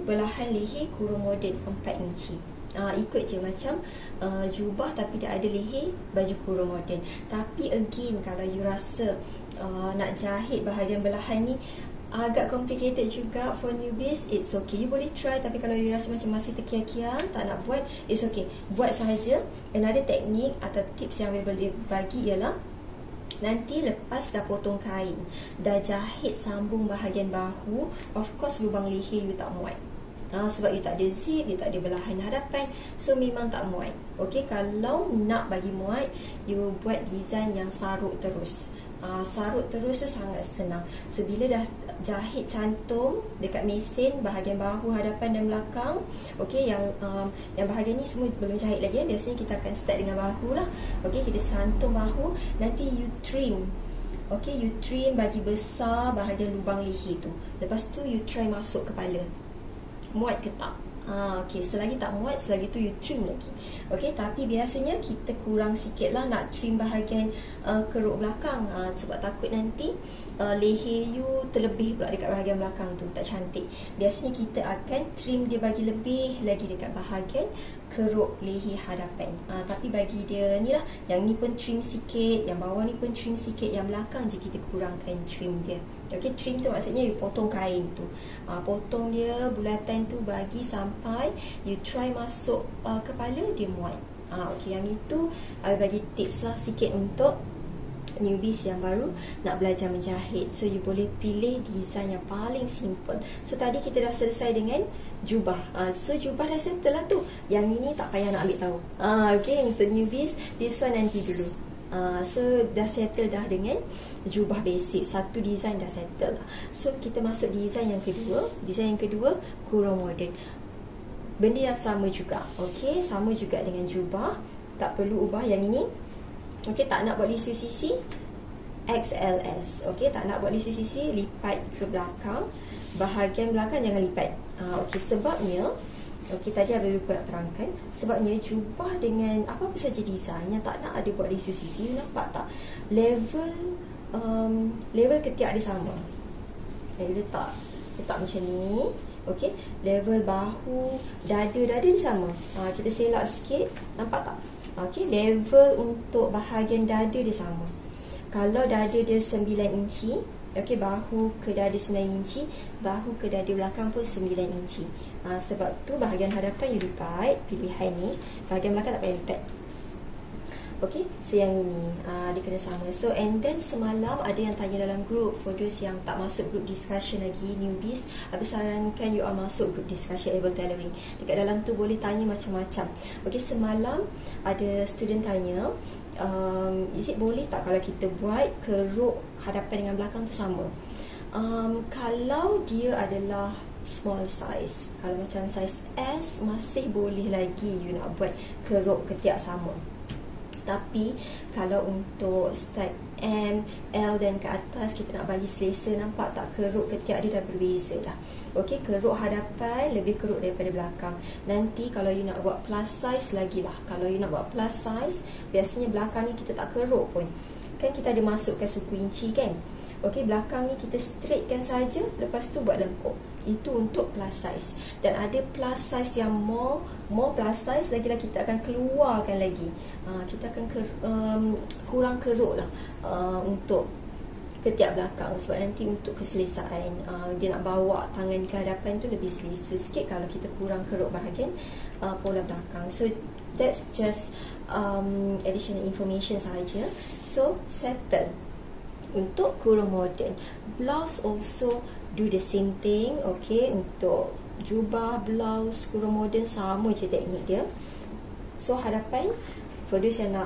belahan leher kurung model 4 inci. Ikut je macam jubah tapi dia ada leher baju kurung moden. Tapi again, kalau you rasa nak jahit bahagian belahan ni agak complicated juga for newbies, it's okay, you boleh try. Tapi kalau you rasa macam masih terkial-kial, tak nak buat, it's okay, buat sahaja. Another teknik atau tips yang boleh bagi ialah nanti lepas dah potong kain, dah jahit sambung bahagian bahu, of course lubang leher you tak muat. Sebab you tak ada zip, you tak ada belahan hadapan, so memang tak muat. Okey, kalau nak bagi muat, you buat design yang sarut terus. Sarut terus tu sangat senang. So bila dah jahit cantum dekat mesin bahagian bahu, hadapan dan belakang, okey, yang bahagian ni semua belum jahit lagi. Biasanya kita akan start dengan bahu lah. Okey, kita cantum bahu, nanti you trim. Okey, you trim bagi besar bahagian lubang leher tu. Lepas tu you try masuk kepala. Muat ke tak? Okey, selagi tak muat, selagi tu you trim lagi. Okey, tapi biasanya kita kurang sikit lah nak trim bahagian keruk belakang, sebab takut nanti leher you terlebih pula dekat bahagian belakang tu, tak cantik. Biasanya kita akan trim dia bagi lebih lagi dekat bahagian keruk leher hadapan. Tapi bagi dia ni lah, yang ni pun trim sikit, yang bawah ni pun trim sikit, yang belakang je kita kurangkan trim dia. Okey, trim tu maksudnya you potong kain tu, potong dia bulatan tu bagi sampai you try masuk kepala dia muat. Okey, yang itu bagi tips lah sikit untuk newbies yang baru nak belajar menjahit. So you boleh pilih design yang paling simple. So tadi kita dah selesai dengan jubah. So jubah dah settle lah tu. Yang ini tak payah nak ambil tahu. Okay, untuk newbies, this one nanti dulu. So dah settle dah dengan jubah basic. Satu design dah settle dah. So kita masuk design yang kedua. Design yang kedua, kurung moden. Benda yang sama juga. Okay, sama juga dengan jubah. Tak perlu ubah yang ini. Okey, tak nak buat lisu sisi, XLS. Okey, tak nak buat lisu sisi, lipat ke belakang. Bahagian belakang jangan lipat. Okey, sebabnya, okey, tadi ada lupa nak terangkan. Sebabnya jubah dengan apa-apa saja design yang tak nak ada buat lisu sisi, nampak tak? Level ketiak dia sama. Letak macam ni. Okey, level bahu, dada dia sama. Kita selak sikit, nampak tak? Okey, level untuk bahagian dada dia sama. Kalau dada dia 9 inci, okey, bahu ke dada 9 inci, bahu ke dada belakang pun 9 inci. Sebab tu bahagian hadapan you lipat, pilihan ni. Bahagian belakang tak payah lipat. Okay, so yang ini dia kena sama. So and then semalam ada yang tanya dalam group, for those yang tak masuk group discussion lagi, newbies, aku sarankan you all masuk group discussion able tailoring. Dekat dalam tu boleh tanya macam-macam. Okay, semalam ada student tanya, is it boleh tak kalau kita buat keruk hadapan dengan belakang tu sama? Kalau dia adalah small size, kalau macam size S, masih boleh lagi you nak buat keruk ketiak sama. Tapi kalau untuk start M, L dan ke atas, kita nak bagi selesa, nampak tak keruk ketiak dia dah berbeza dah. Okey, keruk hadapan lebih keruk daripada belakang. Nanti kalau you nak buat plus size lagi lah. Kalau you nak buat plus size, biasanya belakang ni kita tak keruk pun. Kan kita ada masukkan suku inci kan. Okey, belakang ni kita straightkan saja, lepas tu buat lengkuk. Itu untuk plus size. Dan ada plus size yang more plus size lagi lah, kita akan keluarkan lagi. Kita akan kurang keruk lah untuk ketiak belakang. Sebab nanti untuk keselesaan, dia nak bawa tangan ke hadapan tu lebih selesa sikit kalau kita kurang keruk bahagian pola belakang. So that's just additional information sahaja. So settle. Untuk kurung moden, blouse also do the same thing. Okay, untuk jubah, blouse, kurung moden sama je teknik dia. So hadapan, for those yang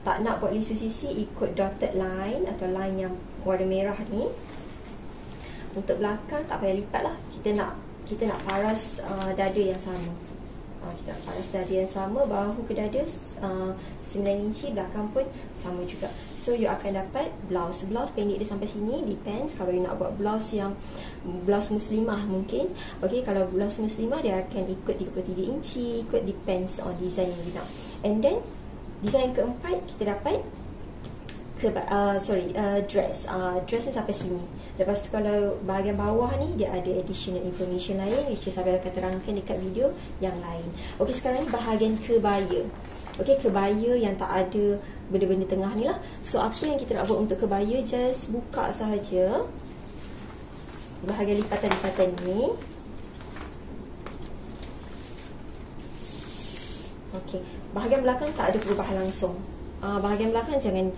tak nak buat lisu sisi, ikut dotted line atau line yang warna merah ni. Untuk belakang tak payah lipat lah. Kita nak paras dada yang sama. Kita nak paras dada yang sama, bahu ke dada 9 inci, belakang pun sama juga. So you akan dapat blouse pendek dia sampai sini, depends. Kalau you nak buat blouse yang blouse muslimah mungkin. Okay, kalau blouse muslimah dia akan ikut 33 inci, ikut depends on design yang you nak. And then design keempat kita dapat dress. Dress ni sampai sini. Lepas tu kalau bahagian bawah ni dia ada additional information lain, which is Abel akan terangkan dekat video yang lain. Okay, sekarang ni bahagian kebaya. Okay, kebaya yang tak ada benda-benda tengah ni lah. So apa yang kita nak buat untuk kebaya, just buka sahaja bahagian lipatan-lipatan ni. Okay, bahagian belakang tak ada perubahan langsung. Bahagian belakang jangan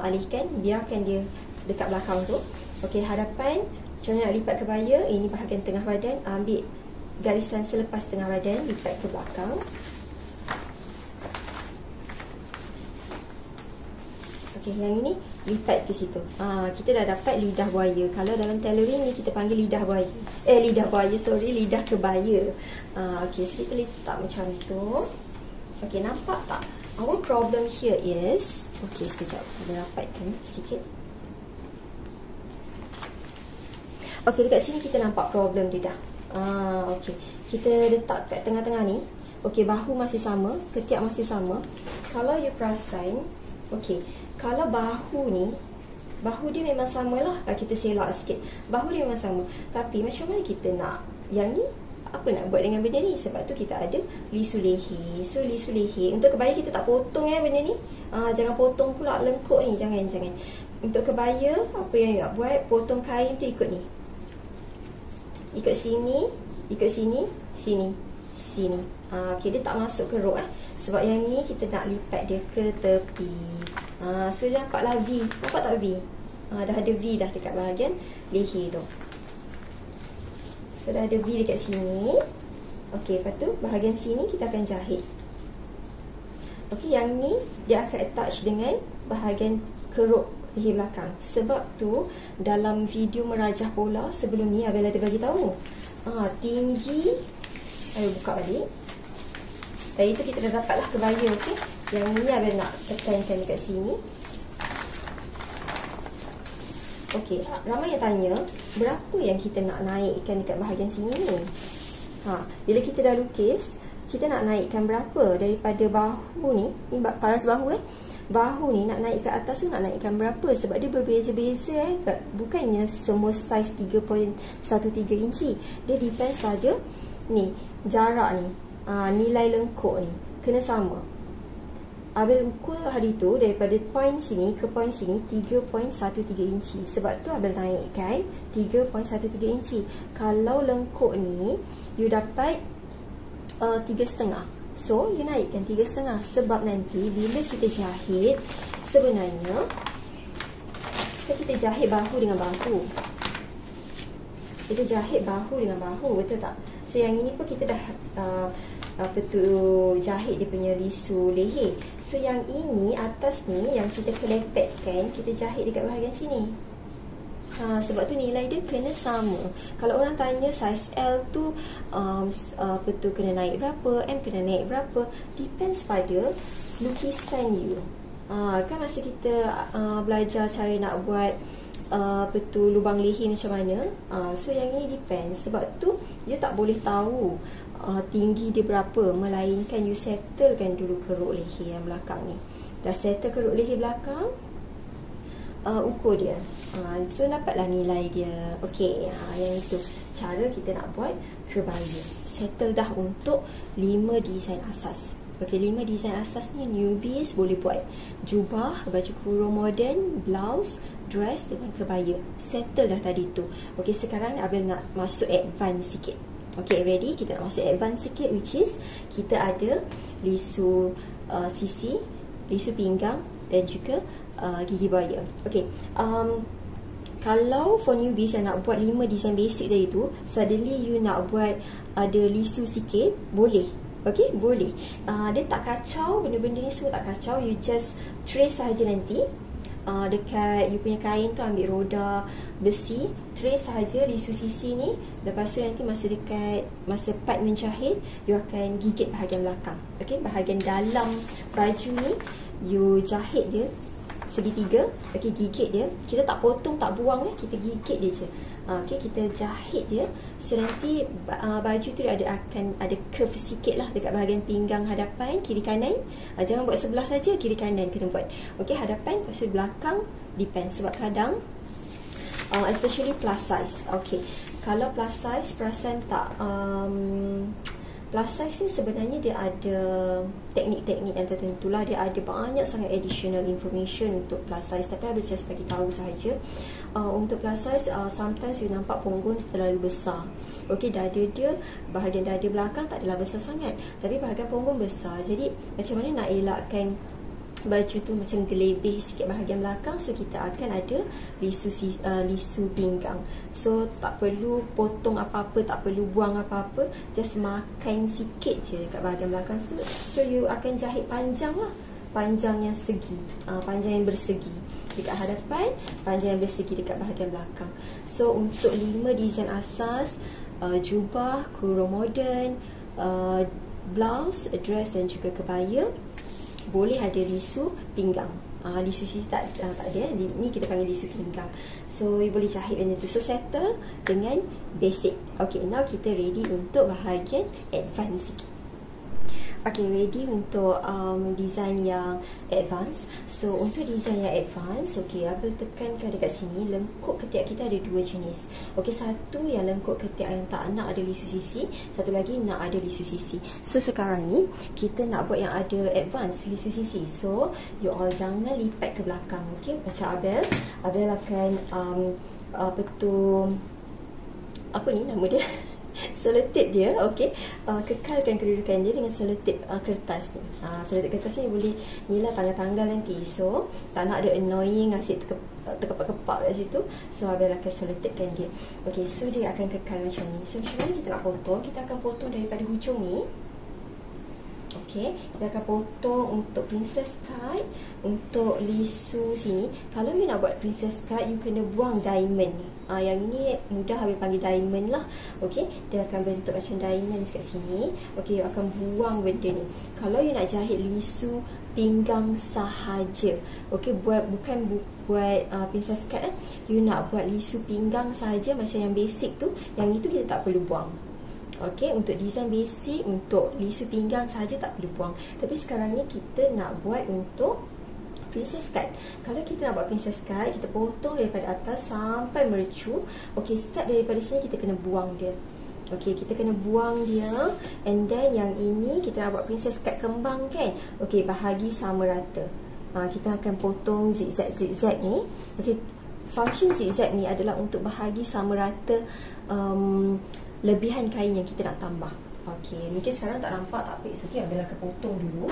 alihkan, biarkan dia dekat belakang tu. Okey, hadapan, macam mana nak lipat kebaya, ini bahagian tengah badan, ambil garisan selepas tengah badan, lipat ke belakang. Okey, yang ini lipat ke situ. Kita dah dapat lidah buaya. Kalau dalam tailoring ni kita panggil lidah buaya. Lidah kebaya. Okey, so kita letak macam tu. Okey, nampak tak? Our problem here is, okey, sekejap, kita rapatkan sikit. Okey, dekat sini kita nampak problem dia dah. Okey, kita letak kat tengah-tengah ni. Okey, bahu masih sama, ketiak masih sama. Kalau you perasan, okey, kalau bahu ni, bahu dia memang samalah. Kita selak sikit, bahu dia memang sama. Tapi macam mana kita nak yang ni? Apa nak buat dengan benda ni? Sebab tu kita ada lisu leher. So lisu leher, untuk kebaya kita tak potong benda ni. Jangan potong pula lengkuk ni, jangan. Untuk kebaya, apa yang nak buat, potong kain tu ikut ni. Ikut sini, sini. Okay, dia tak masuk ke rok sebab yang ni kita nak lipat dia ke tepi. So dia nampaklah V. Nampak tak V? Dah ada V dah dekat bahagian leher tu. So dah ada V dekat sini. Okey, lepas tu bahagian sini kita akan jahit. Okey, yang ni dia akan attach dengan bahagian keruk leher belakang. Sebab tu dalam video merajah pola sebelum ni Abel ada bagi tahu. Tinggi. Ayo buka balik. Tadi tu kita dah dapatlah kebaya, okey. Yang ni Abel nak tekankan dekat sini. Okey, ramai yang tanya, berapa yang kita nak naikkan dekat bahagian sini ni? Bila kita dah lukis, kita nak naikkan berapa daripada bahu ni paras bahu bahu ni nak naik ke atas tu nak naikkan berapa? Sebab dia berbeza-beza bukannya semua saiz 3.13 inci. Dia depends pada ni, jarak ni, nilai lengkuk ni kena sama. Abel ukur hari tu daripada point sini ke point sini 3.13 inci. Sebab tu Abel naikkan 3.13 inci. Kalau lengkuk ni you dapat 3,5. So you naikkan 3,5 sebab nanti bila kita jahit, sebenarnya kita jahit bahu dengan bahu. Kita jahit bahu dengan bahu, betul tak? So yang ini pun kita dah jahit dia punya lisu leher. So yang ini atas ni yang kita kelepetkan, kita jahit dekat bahagian sini. Sebab tu nilai dia kena sama. Kalau orang tanya saiz L tu kena naik berapa, M kena naik berapa, depends pada lukisan you. Kan masa kita belajar cara nak buat lubang leher macam mana, so yang ini depends. Sebab tu you tak boleh tahu tinggi dia berapa, melainkan you settlekan dulu keruk leher yang belakang ni. Dah settle keruk leher belakang, ukur dia, so dapatlah nilai dia. Okey, yang itu cara kita nak buat kebaya. Settle dah untuk 5 design asas. Okey, 5 design asas ni newbies boleh buat. Jubah, baju kurung moden, blouse, dress dengan kebaya. Settle dah tadi tu. Okey, sekarang Abel nak masuk advance sikit. Okey, ready? Kita nak masuk advance sikit, which is kita ada lisu sisi, lisu pinggang dan juga gigi buaya. Okey, kalau for newbies yang nak buat 5 design basic tadi tu, suddenly you nak buat ada lisu sikit, boleh. Okey, boleh. Dia tak kacau, benda-benda ni semua tak kacau. You just trace sahaja nanti. Dekat you punya kain tu ambil roda besi, trace sahaja lisu sisi ni. Lepas tu nanti masa part menjahit, you akan gigit bahagian belakang. Okey, bahagian dalam baju ni you jahit dia segitiga. Okey, gigit dia. Kita tak potong, tak buang kita gigit dia je. Okey, kita jahit dia. So nanti baju tu akan ada curve sikit lah dekat bahagian pinggang hadapan, kiri kanan. Jangan buat sebelah saja, kiri kanan kena buat. Okey, hadapan, lepas tu belakang, depends. Sebab kadang especially plus size. Okey, kalau plus size perasan tak, plus size ni sebenarnya dia ada teknik-teknik yang tertentu lah. Dia ada banyak sangat additional information untuk plus size. Tapi Abel just bagi tahu sahaja. Untuk plus size, sometimes you nampak punggung terlalu besar. Okey, dada dia, bahagian dada belakang tak adalah besar sangat, tapi bahagian punggung besar. Jadi macam mana nak elakkan baju tu macam gelebih sikit bahagian belakang? So kita akan ada lisu pinggang. So tak perlu potong apa-apa, tak perlu buang apa-apa, just makan sikit je dekat bahagian belakang tu. So you akan jahit panjang lah, panjang yang segi, panjang yang bersegi dekat hadapan, panjang yang bersegi dekat bahagian belakang. So untuk 5 design asas, jubah, kurung moden, blouse, dress dan juga kebaya, boleh ada lisu pinggang. Lisu sisi tak ada. Ni kita panggil lisu pinggang. So you boleh jahit macam tu. So settle dengan basic. Okay, now kita ready untuk bahagian advance sikit. Okay, ready untuk design yang advance. So untuk design yang advance, okay, Abel tekankan dekat sini, lengkuk ketiak kita ada 2 jenis. Okay, satu yang lengkuk ketiak yang tak nak ada lisu sisi, satu lagi nak ada lisu sisi. So sekarang ni kita nak buat yang ada advance lisu sisi. So you all jangan lipat ke belakang. Okay, macam Abel akan apa ni nama dia? Selotip dia. Okey, kekalkan kedudukan dia dengan selotip kertas ni. Selotip kertas ni boleh nilai tanggal-tanggal nanti. So tak nak ada annoying asyik terkepak-kepak kat situ. So Abel akan selotipkan dia. Okey, so dia akan kekal macam ni. So macam mana kita nak potong? Kita akan potong daripada hujung ni. Okey, kita akan potong untuk princess cut, untuk lisu sini. Kalau you nak buat princess cut, you kena buang diamond ni. Yang ini mudah Abel panggil diamond lah. Okey, dia akan bentuk macam diamond kat sini. Okey, you akan buang benda ni. Kalau you nak jahit lisu pinggang sahaja, okey, bukan buat princess cut, you nak buat lisu pinggang sahaja macam yang basic tu, yang itu kita tak perlu buang. Okey, untuk design basic, untuk lisu pinggang sahaja tak perlu buang. Tapi sekarang ni kita nak buat untuk princess cut. Kalau kita nak buat princess cut, kita potong daripada atas sampai mercu. Okey, start daripada sini kita kena buang dia. Okey, kita kena buang dia. And then yang ini kita nak buat princess cut kembang kan. Okey, bahagi sama rata. Kita akan potong zigzag ni. Okey, function zigzag ni adalah untuk bahagi sama rata lebihan kain yang kita nak tambah. Okey, mungkin sekarang tak nampak, tak apa, it's okay. Abel akan potong dulu.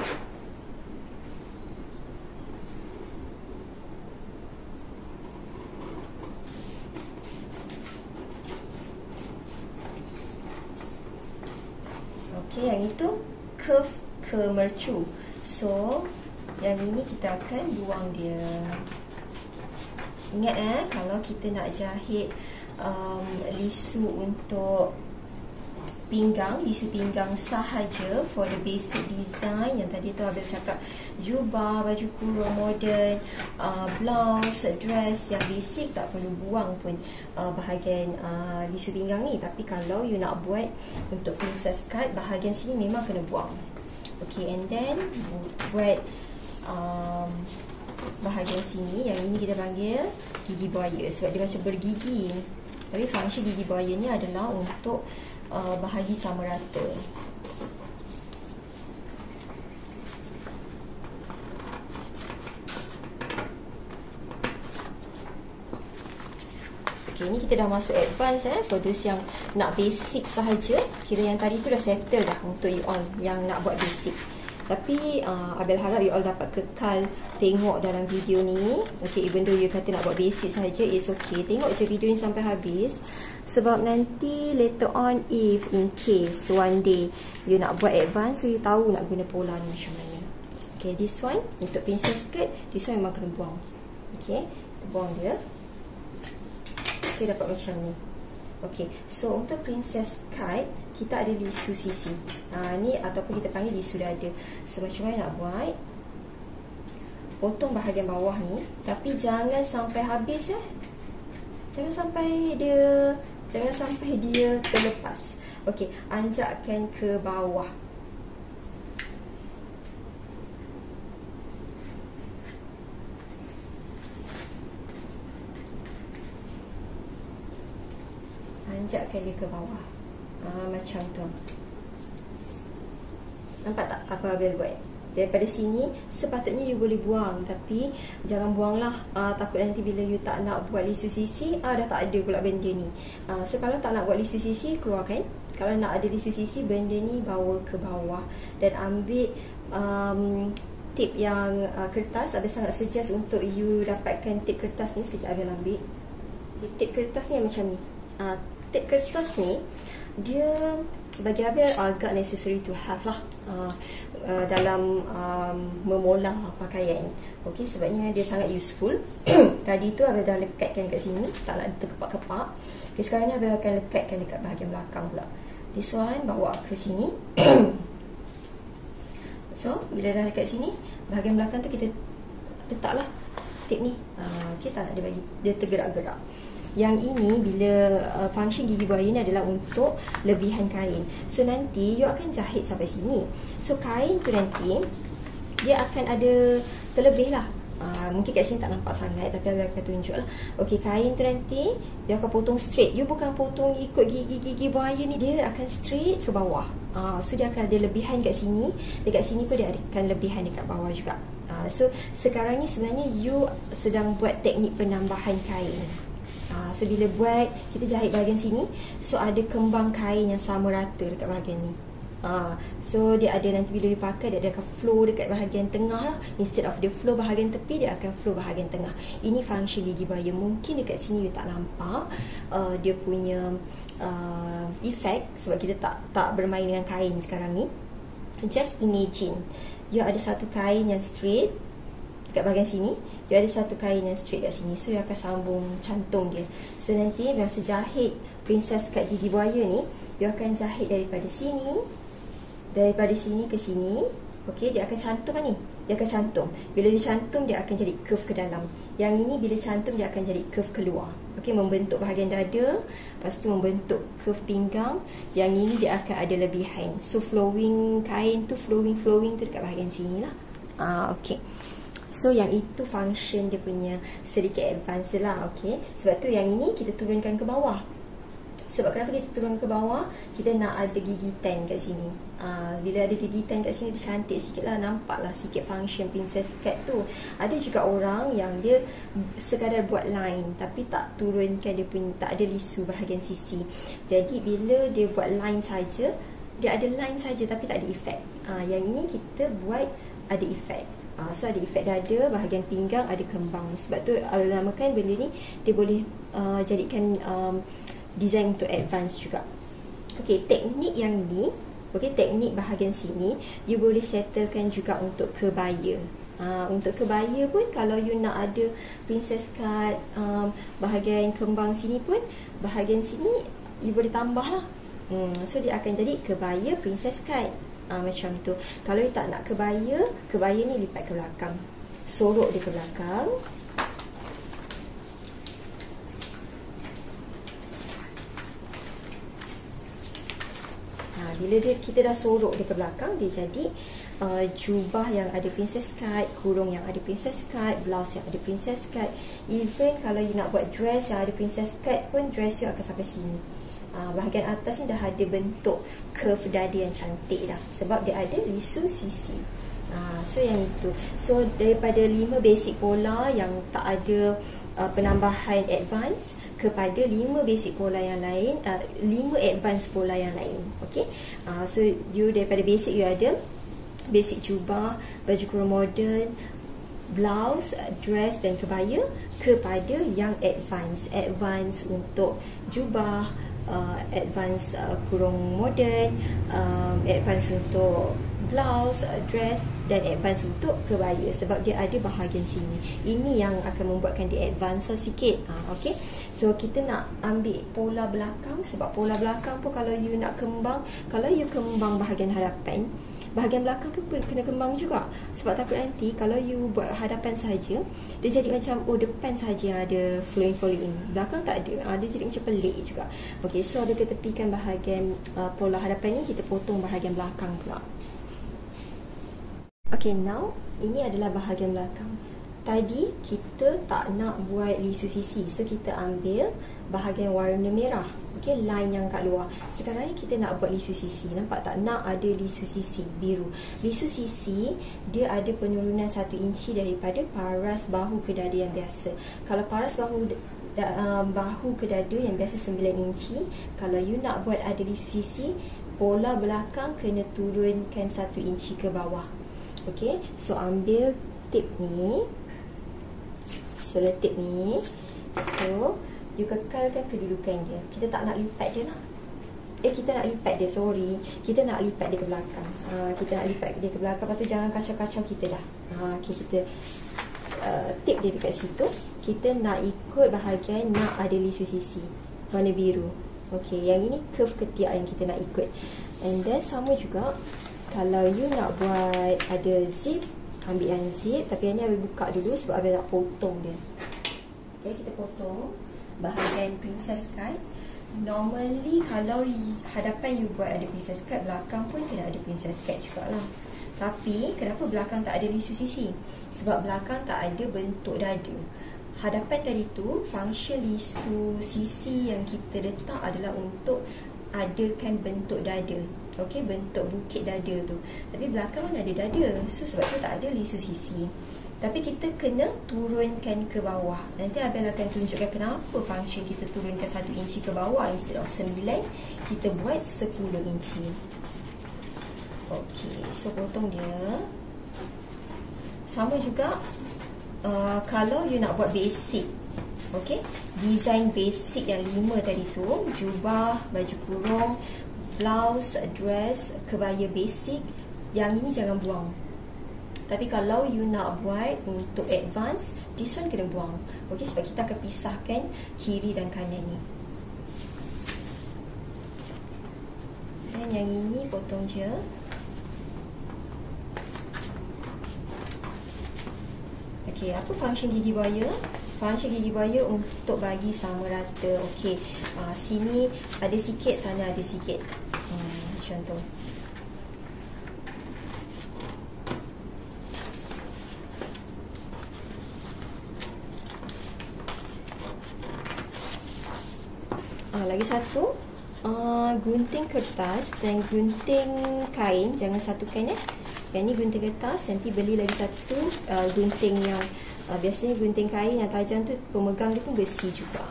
Okey, yang itu curve ke mercu. So, yang ini kita akan buang dia. Ingat kalau kita nak jahit lisu untuk pinggang, lisu pinggang sahaja for the basic design yang tadi tu Abel cakap, jubah, baju kurung moden, blouse, dress yang basic, tak perlu buang pun bahagian lisu pinggang ni. Tapi kalau you nak buat untuk princess cut, bahagian sini memang kena buang. Okay, and then buat bahagian sini, yang ini kita panggil gigi buaya sebab dia macam bergigi. Tapi fungsi gigi buaya ni adalah untuk bahagi sama rata. Okay, ni kita dah masuk advance for those yang nak basic sahaja. Kira yang tadi tu dah settle dah untuk you all yang nak buat basic. Tapi Abel harap you all dapat kekal tengok dalam video ni. Okay, even though you kata nak buat basic sahaja, it's okay. Tengok je video ni sampai habis. Sebab nanti later on, if in case one day you nak buat advance, so you tahu nak guna pola ni macam mana. Okay, this one untuk princess skirt, this one memang kena buang. Okay, kita buang dia. Okay, dapat macam ni. Okay, so untuk princess cut, kita ada lisu sisi. Ni ataupun kita panggil lisu dada. So macam mana nak buat? Potong bahagian bawah ni, tapi jangan sampai habis Jangan sampai dia terlepas. Okey, anjakkan ke bawah. Anjakkan dia ke bawah. Macam tu. Nampak tak apa Abel buat? Daripada sini sepatutnya you boleh buang, tapi jangan buanglah, takut nanti bila you tak nak buat lisu sisi, dah tak ada pula benda ni. So kalau tak nak buat lisu sisi, keluarkan. Kalau nak ada lisu sisi, benda ni bawa ke bawah. Dan ambil tip yang kertas. Abel sangat suggest untuk you dapatkan tip kertas ni. Sekejap Abel ambil. Tip kertas ni macam ni. Tip kertas ni, dia bagi Abel agak necessary to have lah dalam memolah pakaian. Okey, sebabnya dia sangat useful. Tadi tu Abel dah lekatkan dekat sini, tak nak terkepak-kepak. Okay, sekarang ni Abel akan lekatkan dekat bahagian belakang pula. This one bawa ke sini. So, bila dah dekat sini, bahagian belakang tu kita letaklah tip ni. Okay, tak nak dia bagi dia tergerak-gerak. Yang ini bila fungsi gigi buaya ni adalah untuk lebihan kain. So nanti you akan jahit sampai sini. So kain tu nanti dia akan ada terlebih lah. Mungkin kat sini tak nampak sangat, tapi Abel akan tunjuk lah. Okey, kain tu nanti dia akan potong straight. You bukan potong ikut gigi buaya ni, dia akan straight ke bawah. So dia akan ada lebihan kat sini. Dekat sini pun dia akan lebihan dekat bawah juga. So sekarang ni sebenarnya you sedang buat teknik penambahan kain. So bila buat, kita jahit bahagian sini, so ada kembang kain yang sama rata dekat bahagian ni. So dia ada nanti bila you pakai, dia akan flow dekat bahagian tengah lah. Instead of dia flow bahagian tepi, dia akan flow bahagian tengah. Ini fungsi gigi buaya. Mungkin dekat sini you tak nampak dia punya efek, sebab kita tak bermain dengan kain sekarang ni. Just imagine you ada satu kain yang straight dekat bahagian sini, you ada satu kain yang straight kat sini. So you akan sambung cantum dia. So nanti masa jahit princess cut gigi buaya ni, you akan jahit daripada sini ke sini. Okey, dia akan cantum ni. Dia akan cantum. Bila dia cantum, dia akan jadi curve ke dalam. Yang ini bila cantum, dia akan jadi curve keluar. Okey, membentuk bahagian dada, lepas tu membentuk curve pinggang. Yang ini dia akan ada lebihan. So flowing kain tu, flowing tu dekat bahagian sini lah. Okey. So yang itu function dia punya sedikit advance lah. Okay, sebab tu yang ini kita turunkan ke bawah. Sebab kenapa kita turunkan ke bawah? Kita nak ada gigi tan kat sini. Bila ada gigi tan kat sini, dia cantik sikit lah. Nampak lah sikit function princess cut tu. Ada juga orang yang dia sekadar buat line, tapi tak turunkan dia punya, tak ada lisu bahagian sisi. Jadi bila dia buat line saja, dia ada line saja tapi tak ada efek. Yang ini kita buat ada efek. So ada efek dada, bahagian pinggang ada kembang. Sebab tu namakan benda ni dia boleh jadikan design untuk advance juga. Okey, teknik yang ni, okey, teknik bahagian sini you boleh settlekan juga untuk kebaya. Untuk kebaya pun kalau you nak ada princess cut, bahagian kembang sini pun, bahagian sini you boleh tambah lah. So dia akan jadi kebaya princess cut. Macam tu. Kalau you tak nak kebaya, kebaya ni lipat ke belakang, sorok dia ke belakang. Bila kita dah sorok dia ke belakang, dia jadi jubah yang ada princess cut, kurung yang ada princess cut, blouse yang ada princess cut. Even kalau you nak buat dress yang ada princess cut pun, dress you akan sampai sini. Bahagian atas ni dah ada bentuk curve dada yang cantik dah, sebab dia ada lisu sisi. So yang itu. So daripada 5 basic pola yang tak ada penambahan advance kepada 5 basic pola yang lain, 5 advance pola yang lain. Okay. So you daripada basic you ada basic jubah, baju kurung moden, blouse, dress dan kebaya, kepada yang advance untuk jubah, advance kurung moden, advance untuk blouse, dress dan advance untuk kebaya, sebab dia ada bahagian sini. Ini yang akan membuatkan dia advance sikit. Okay. So kita nak ambil pola belakang, sebab pola belakang pun kalau you nak kembang, kalau you kembang bahagian hadapan, bahagian belakang pun kena kembang juga. Sebab takut nanti kalau you buat hadapan saja, dia jadi macam depan saja yang ada flowing, belakang tak ada. Dia jadi macam pelik juga. Okay, so ada ketepikan bahagian pola hadapan ni, kita potong bahagian belakang pula. Okay, now ini adalah bahagian belakang. Tadi kita tak nak buat lisu sisi, so kita ambil bahagian warna merah, okay, line yang kat luar. Sekarang ni kita nak buat lisu sisi. Nampak tak? Nak ada lisu sisi biru. Lisu sisi dia ada penurunan 1 inci daripada paras bahu ke dada yang biasa. Kalau paras bahu ke dada yang biasa 9 inci, kalau you nak buat ada lisu sisi, pola belakang kena turunkan 1 inci ke bawah. Okay, so ambil tip ni, solar tip ni, so you kekalkan kedudukan dia. Kita tak nak lipat dia lah. Kita nak lipat dia, sorry. Kita nak lipat dia ke belakang. Kita nak lipat dia ke belakang. Lepas tu jangan kacau-kacau kita dah. Okay, kita tip dia dekat situ. Kita nak ikut bahagian nak ada lisu sisi, warna biru. Okay, yang ini curve ketiak yang kita nak ikut. And then sama juga, kalau you nak buat ada zip, ambil yang zip. Tapi yang ni Abi buka dulu sebab Abi nak potong dia. Okay, kita potong bahagian princess cut. Normally kalau hadapan you buat ada princess cut, belakang pun kena ada princess cut jugalah. Tapi kenapa belakang tak ada lisu sisi? Sebab belakang tak ada bentuk dada. Hadapan tadi tu, function lisu sisi yang kita letak adalah untuk adakan bentuk dada. Okey, bentuk bukit dada tu. Tapi belakang mana ada dada, so sebab tu tak ada lisu sisi. Tapi kita kena turunkan ke bawah. Nanti Abel akan tunjukkan kenapa function kita turunkan 1 inci ke bawah instead of 9, kita buat 10 inci. Okey, so potong dia. Sama juga kalau you nak buat basic, okey, design basic yang 5 tadi tu, jubah, baju kurung, blouse, dress, kebaya basic, yang ini jangan buang. Tapi kalau you nak buat untuk advance, this one kena buang. Okey, sebab kita akan pisahkan kiri dan kanan ni. Dan yang ini potong je. Okey, apa function gigi buaya? Function gigi buaya untuk bagi sama rata. Okey, sini ada sikit, sana ada sikit. Macam tu. Lagi satu, gunting kertas dan gunting kain, jangan satukan Yang ni gunting kertas, nanti beli lagi satu gunting yang biasanya gunting kain yang tajam tu pemegang dia pun besi juga.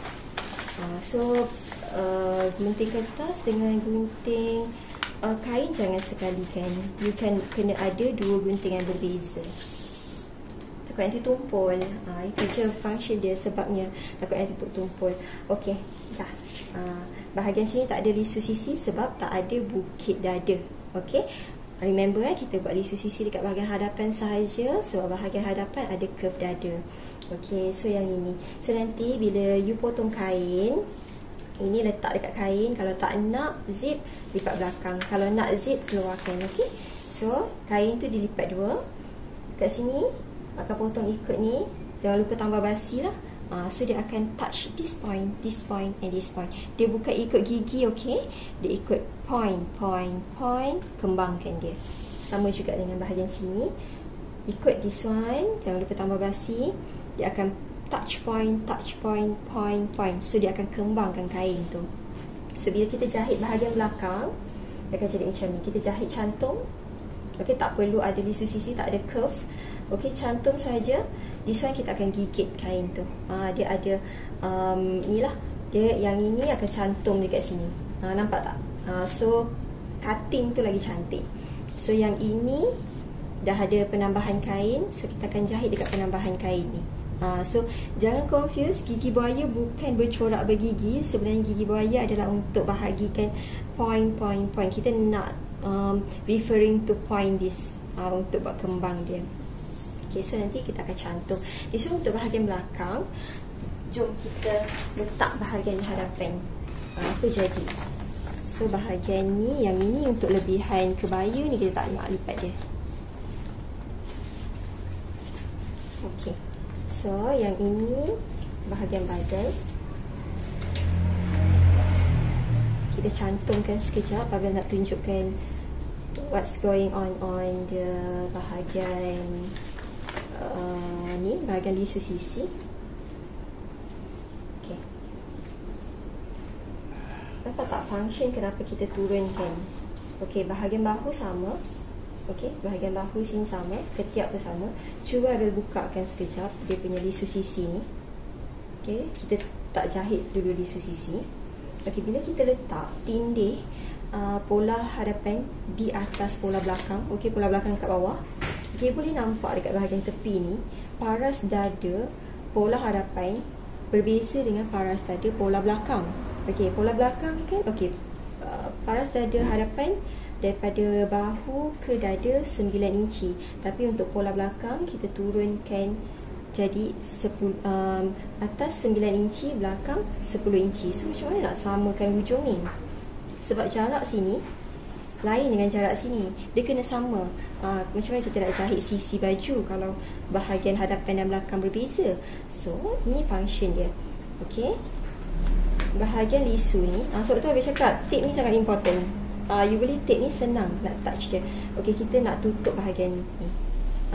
So gunting kertas dengan gunting kain jangan sekalikan. You kena ada 2 gunting yang berbeza. Takut nanti tumpul. Itu je function dia, sebabnya takut nanti tumpul. Okey, dah. Bahagian sini tak ada lisu sisi sebab tak ada bukit dada. Okey, remember kita buat lisu sisi dekat bahagian hadapan sahaja sebab bahagian hadapan ada curve dada. Okey, so yang ini. So nanti bila you potong kain, ini letak dekat kain. Kalau tak nak zip, lipat belakang. Kalau nak zip, keluarkan. Okey, so kain tu dilipat 2. Kat sini akan potong ikut ni. Jangan lupa tambah basi lah. So dia akan touch this point, and this point. Dia bukan ikut gigi, okey. Dia ikut point, kembangkan dia. Sama juga dengan bahagian sini. Ikut this one, jangan lupa tambah basi. Dia akan touch point, point. So dia akan kembangkan kain tu. So bila kita jahit bahagian belakang, dia akan jadi macam ni. Kita jahit cantum. Okey, tak perlu ada lisu sisi, tak ada curve. Okey, cantum saja. This one kita akan gigit kain tu. Dia ada inilah. Dia yang ini akan cantum dekat sini. Nampak tak? So cutting tu lagi cantik. So yang ini dah ada penambahan kain. So kita akan jahit dekat penambahan kain ni. So jangan confuse, gigi buaya bukan bercorak bergigi. Sebenarnya gigi buaya adalah untuk bahagikan point. Kita nak referring to point this, untuk buat kembang dia. Okay, so nanti kita akan cantum. This one untuk bahagian belakang. Jom kita letak bahagian hadapan. Apa jadi? So bahagian ni, yang ini untuk lebihan kebaya ni kita tak nak lipat dia. Okay, so yang ini bahagian badan. Kita cantumkan sekejap apabila nak tunjukkan what's going on the bahagian ni, bahagian lisu sisi. Okay, nampak tak function kenapa kita turunkan? Okay, bahagian bahu sama. Okay, bahagian bahu sini sama, ketiak pun sama. Cuba Abel bukakan sekejap dia punya lisu sisi ni. Okay, kita tak jahit dulu lisu sisi. Okay, bila kita letak tindih pola hadapan di atas pola belakang. Okay, pola belakang kat bawah. Okay, boleh nampak dekat bahagian tepi ni, paras dada pola hadapan berbeza dengan paras dada pola belakang. Okay, pola belakang kan, okay, paras dada hadapan daripada bahu ke dada 9 inci. Tapi untuk pola belakang kita turunkan jadi atas 9 inci, belakang 10 inci. So macam mana nak samakan hujung ni? Sebab jarak sini lain dengan jarak sini. Dia kena sama. Macam mana kita nak jahit sisi baju kalau bahagian hadapan dan belakang berbeza? So ini function dia. Okay, bahagian lisu ni, sebab tu Abel cakap tape ni sangat important. You boleh tape ni senang nak touch dia. Okay, kita nak tutup bahagian ni.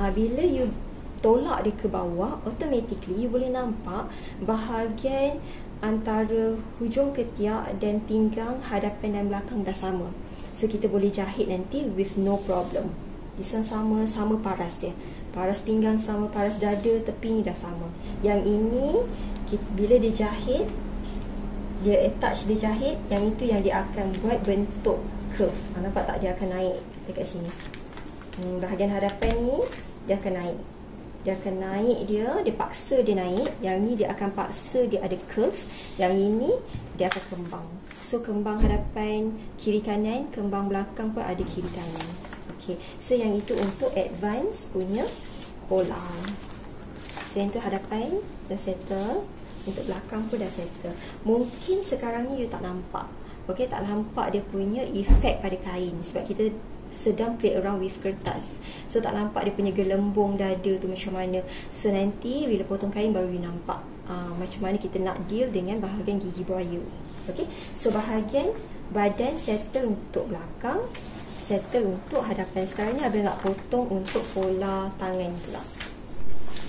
Bila you tolak dia ke bawah, automatically you boleh nampak bahagian antara hujung ketiak dan pinggang hadapan dan belakang dah sama. So kita boleh jahit nanti with no problem. This one sama paras dia. Paras pinggang sama, paras dada tepi ni dah sama. Yang ini bila dia jahit, dia attach, dia jahit, yang itu yang dia akan buat bentuk curve. Nampak tak? Dia akan naik dekat sini. Bahagian hadapan ni dia akan naik. Dia akan naik dia paksa dia naik. Yang ni dia akan paksa dia ada curve. Yang ini dia akan kembang. So kembang hadapan kiri kanan, kembang belakang pun ada kiri kanan. Okay, so yang itu untuk advance punya pola. So yang itu hadapan dah settle, untuk belakang pun dah settle. Mungkin sekarang ni you tak nampak. Okay, tak nampak dia punya efek pada kain sebab kita sedang play around with kertas. So tak nampak dia punya gelembung dada tu macam mana. So nanti bila potong kain baru you nampak macam mana kita nak deal dengan bahagian gigi buaya. Okay, so bahagian badan settle untuk belakang, settle untuk hadapan. Sekarang ni Abel nak potong untuk pola tangan pula.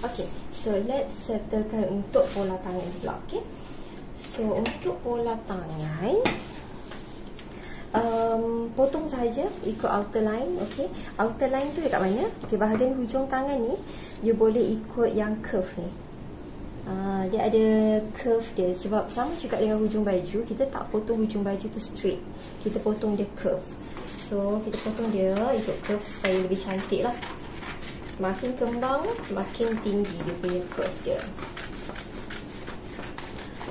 Okay, so let's settlekan untuk pola tangan pula. Okay, so untuk pola tangan, potong saja ikut outer line. Okay, outer line tu dekat mana? Okay, bahagian hujung tangan ni you boleh ikut yang curve ni. Dia ada curve dia. Sebab sama juga dengan hujung baju, kita tak potong hujung baju tu straight, kita potong dia curve. So kita potong dia ikut curve supaya lebih cantik lah. Makin kembang, makin tinggi dia punya curve dia.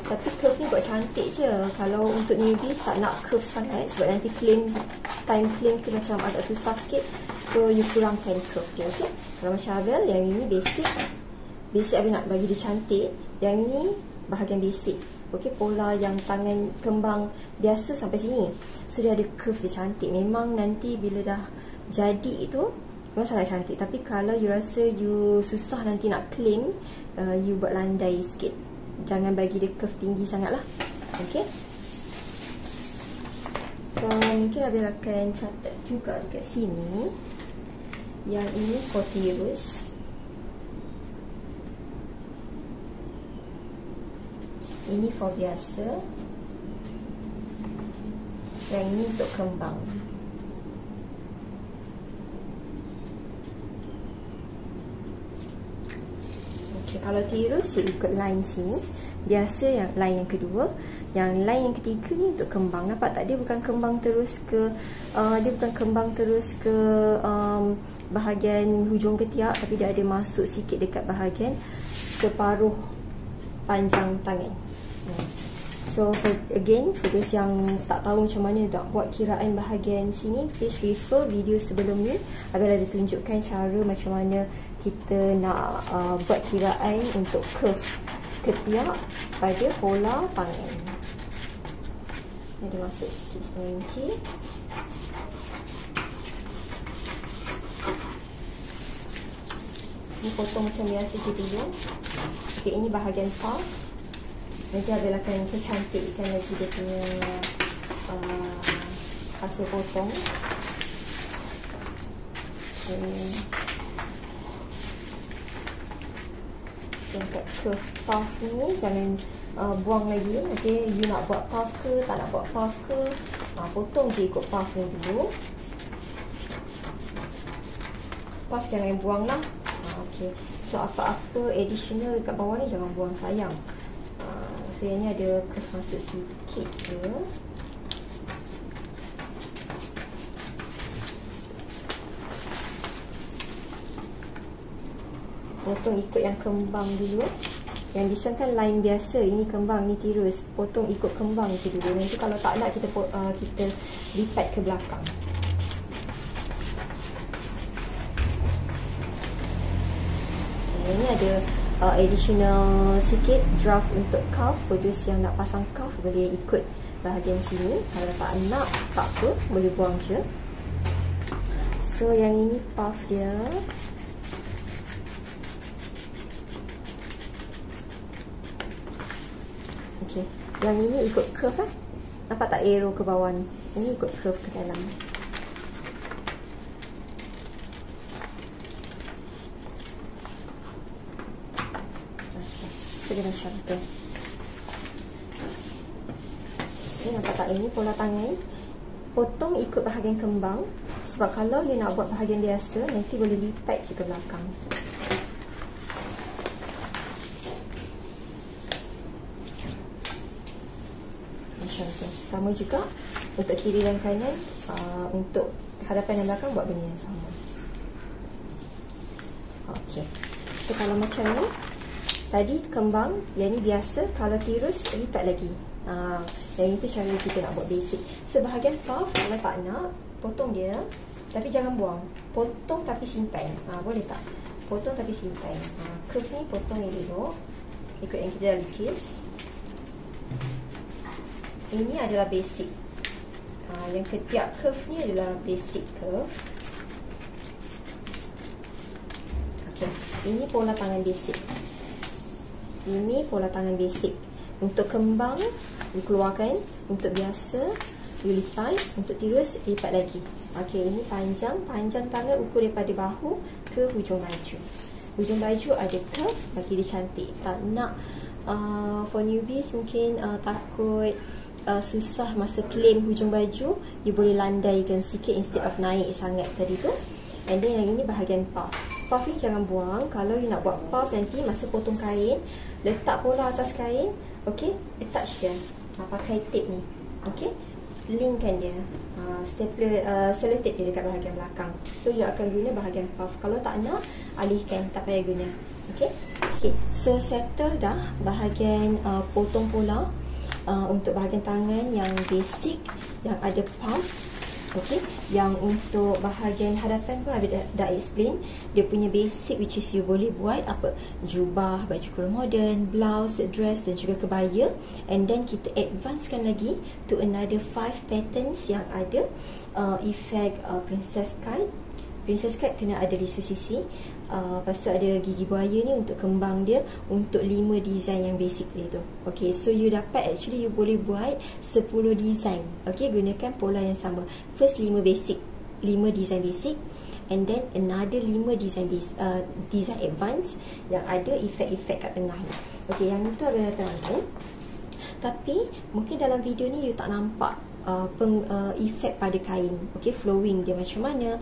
Tapi curve ni buat cantik je. Kalau untuk newbies tak nak curve sangat, sebab nanti time claim tu macam agak susah sikit. So you kurangkan curve dia, okay? Kalau macam Abel, yang ini basic Abel nak bagi dia cantik. Yang ini bahagian basic, okay? Pola yang tangan kembang biasa sampai sini. So dia ada curve dia cantik. Memang nanti bila dah jadi itu memang sangat cantik. Tapi kalau you rasa you susah nanti nak claim, you buat landai sikit. Jangan bagi dia curve tinggi sangat lah, okay? So mungkin Abel akan catat juga dekat sini. Yang ini for tirus, ini for biasa, yang ini untuk kembang. Okay, kalau tirus dia ikut line sini. Biasa yang line yang kedua. Yang line yang ketiga ni untuk kembang. Nampak tak? Dia bukan kembang terus ke bahagian hujung ketiak, tapi dia ada masuk sikit dekat bahagian separuh panjang tangan. So again, for those yang tak tahu macam mana nak buat kiraan bahagian sini, please refer video sebelum ni. Abel ada tunjukkan cara macam mana kita nak buat kiraan untuk curve ketiak pada pola tangan. Ada masuk sikit 1 inci. Ni potong macam biasa je dulu. Okay, ini bahagian puff. Nanti Abel akan kecantikkan lagi dia punya hasil potong. Yang kat curve puff ni jangan buang lagi. Okay, you nak buat puff ke, tak nak buat puff ke, potong je ikut puff ni dulu. Puff jangan buang lah. Okay, so apa-apa additional dekat bawah ni jangan buang, sayang. So yang ni ada curve masuk sikit je. Potong ikut yang kembang dulu. Yang design kan line biasa, ini kembang, ni tirus. Potong ikut kembang je dulu. Nanti kalau tak nak kita lipat ke belakang. Okay, ini ada additional sikit draft untuk cuff. For those yang nak pasang cuff boleh ikut bahagian sini. Kalau tak nak, tak apa, boleh buang je. So yang ini puff dia. Okay, yang ini ikut curve lah. Nampak tak arrow ke bawah ni? Ini ikut curve ke dalam. Okay, so dia macam tu. Okay, nampak tak? Ini pola tangan. Potong ikut bahagian kembang. Sebab kalau you nak buat bahagian biasa, nanti boleh lipat je ke belakang. Macam tu. Sama juga untuk kiri dan kanan. Untuk hadapan dan belakang buat benda yang sama. Okey. So kalau macam ni, tadi kembang, yang ni biasa. Kalau tirus, lipat lagi. Yang itu cara kita nak buat basic. Sebahagian puff, kalau tak nak, potong dia, tapi jangan buang. Potong tapi simpan. Boleh tak? Potong tapi simpan. Curve ni potong elok, ikut yang kita dah lukis. Ini adalah basic. Yang ketiak curve ni adalah basic curve. Okay. Ini pola tangan basic. Ini pola tangan basic. Untuk kembang, dikeluarkan. Untuk biasa, you lipat. Untuk tirus, lipat lagi. Okay, ini panjang. Panjang tangan ukur daripada bahu ke hujung baju. Hujung baju ada curve, bagi dia cantik. Tak nak for newbies mungkin takut susah masa claim hujung baju, you boleh landaikan sikit instead of naik sangat tadi tu. And then yang ini bahagian puff. puff ni jangan buang. Kalau you nak buat puff nanti masa potong kain, letak pola atas kain, okey, attach dia. Pakai tape ni, okey, linkkan dia, stapler, sellotape dia dekat bahagian belakang. So you akan guna bahagian puff. Kalau tak nak, alihkan, tak payah guna. Okey, so settle dah bahagian potong pola. Untuk bahagian tangan yang basic, yang ada puff. Okey, yang untuk bahagian hadapan pun ada dah explain dia punya basic, which is you boleh buat apa, jubah, baju kurung moden, blouse, dress dan juga kebaya. And then kita advancekan lagi to another 5 patterns yang ada effect princess cut. Princess cut kena ada risu sisi. Lepas tu ada gigi buaya ni untuk kembang dia, untuk 5 design yang basic tadi tu. Okay, so you dapat actually you boleh buat 10 design. Okay, gunakan pola yang sama. First 5 basic, 5 design basic, and then another 5 design design advance yang ada efek-efek kat tengah ni. Okay, yang itu ada terangkan. Tapi mungkin dalam video ni you tak nampak efek pada kain, okay, flowing dia macam mana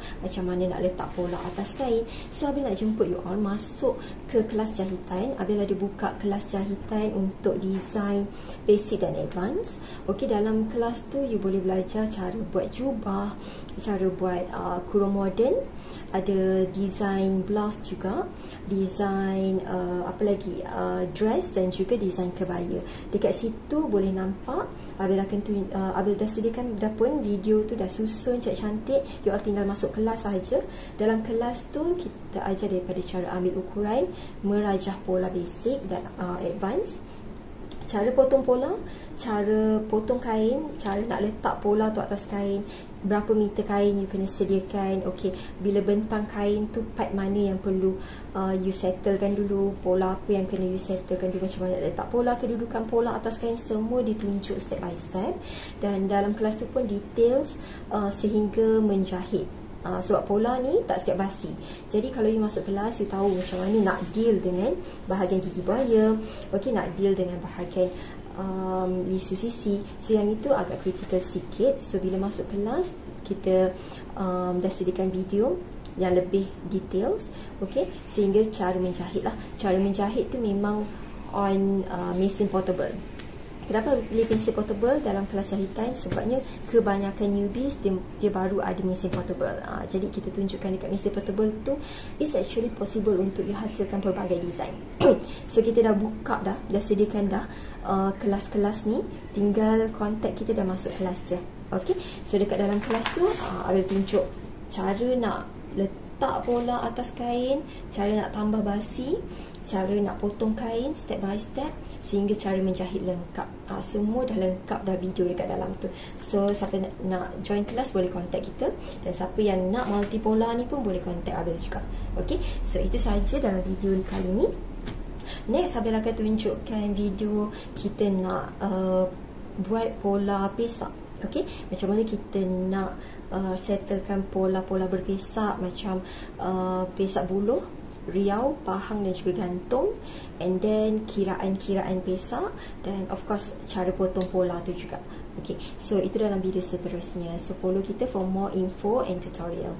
nak letak pola atas kain. So Abil nak jemput you all masuk ke kelas jahitan. Abil ada buka kelas jahitan untuk design basic dan advance. Okay, dalam kelas tu you boleh belajar cara buat jubah, cara buat kurung moden, ada design blouse juga, design apa lagi, dress dan juga design kebaya. Dekat situ boleh nampak Abil akan Abil dah sediakan dah pun video tu, dah susun cantik. You all tinggal masuk kelas sahaja. Dalam kelas tu kita ajar daripada cara ambil ukuran, merajah pola basic dan advance, cara potong pola, cara potong kain, cara nak letak pola tu atas kain, berapa meter kain you kena sediakan. Okey, bila bentang kain tu part mana yang perlu you settlekan dulu, pola apa yang kena you settlekan dulu, macam mana nak letak pola, kedudukan pola atas kain, semua ditunjuk step by step. Dan dalam kelas tu pun details sehingga menjahit. Sebab pola ni tak siap basi. Jadi kalau you masuk kelas, you tahu macam mana nak deal dengan bahagian gigi buaya, okey, nak deal dengan bahagian lisu sisi. So yang itu agak kritikal sikit. So bila masuk kelas, kita dah sediakan video yang lebih details, okey, sehingga cara menjahit lah. Cara menjahit tu memang on mesin portable. Kenapa pilih mesin portable dalam kelas jahitan? Sebabnya kebanyakan newbies dia baru ada mesin portable. Jadi kita tunjukkan dekat mesin portable tu is actually possible untuk dihasilkan pelbagai design. So kita dah buka dah sediakan dah kelas-kelas ni. Tinggal kontak kita dah masuk kelas je. Okay, so dekat dalam kelas tu Abil tunjuk cara nak letak pola atas kain, cara nak tambah basi, cara nak potong kain step by step, sehingga cara menjahit lengkap. Semua dah lengkap dah video dekat dalam tu. So siapa nak join kelas boleh kontak kita, dan siapa yang nak multi pola ni pun boleh kontak Abil juga. Okay, so itu sahaja dalam video kali ni. Next Abil akan tunjukkan video kita nak buat pola pesak. Okay, macam mana kita nak settlekan pola-pola berpesak, macam pesak buluh, riau, pahang dan juga gantung, and then kiraan-kiraan pesak, dan of course cara potong pola tu juga. Okay, so itu dalam video seterusnya. So follow kita for more info and tutorial.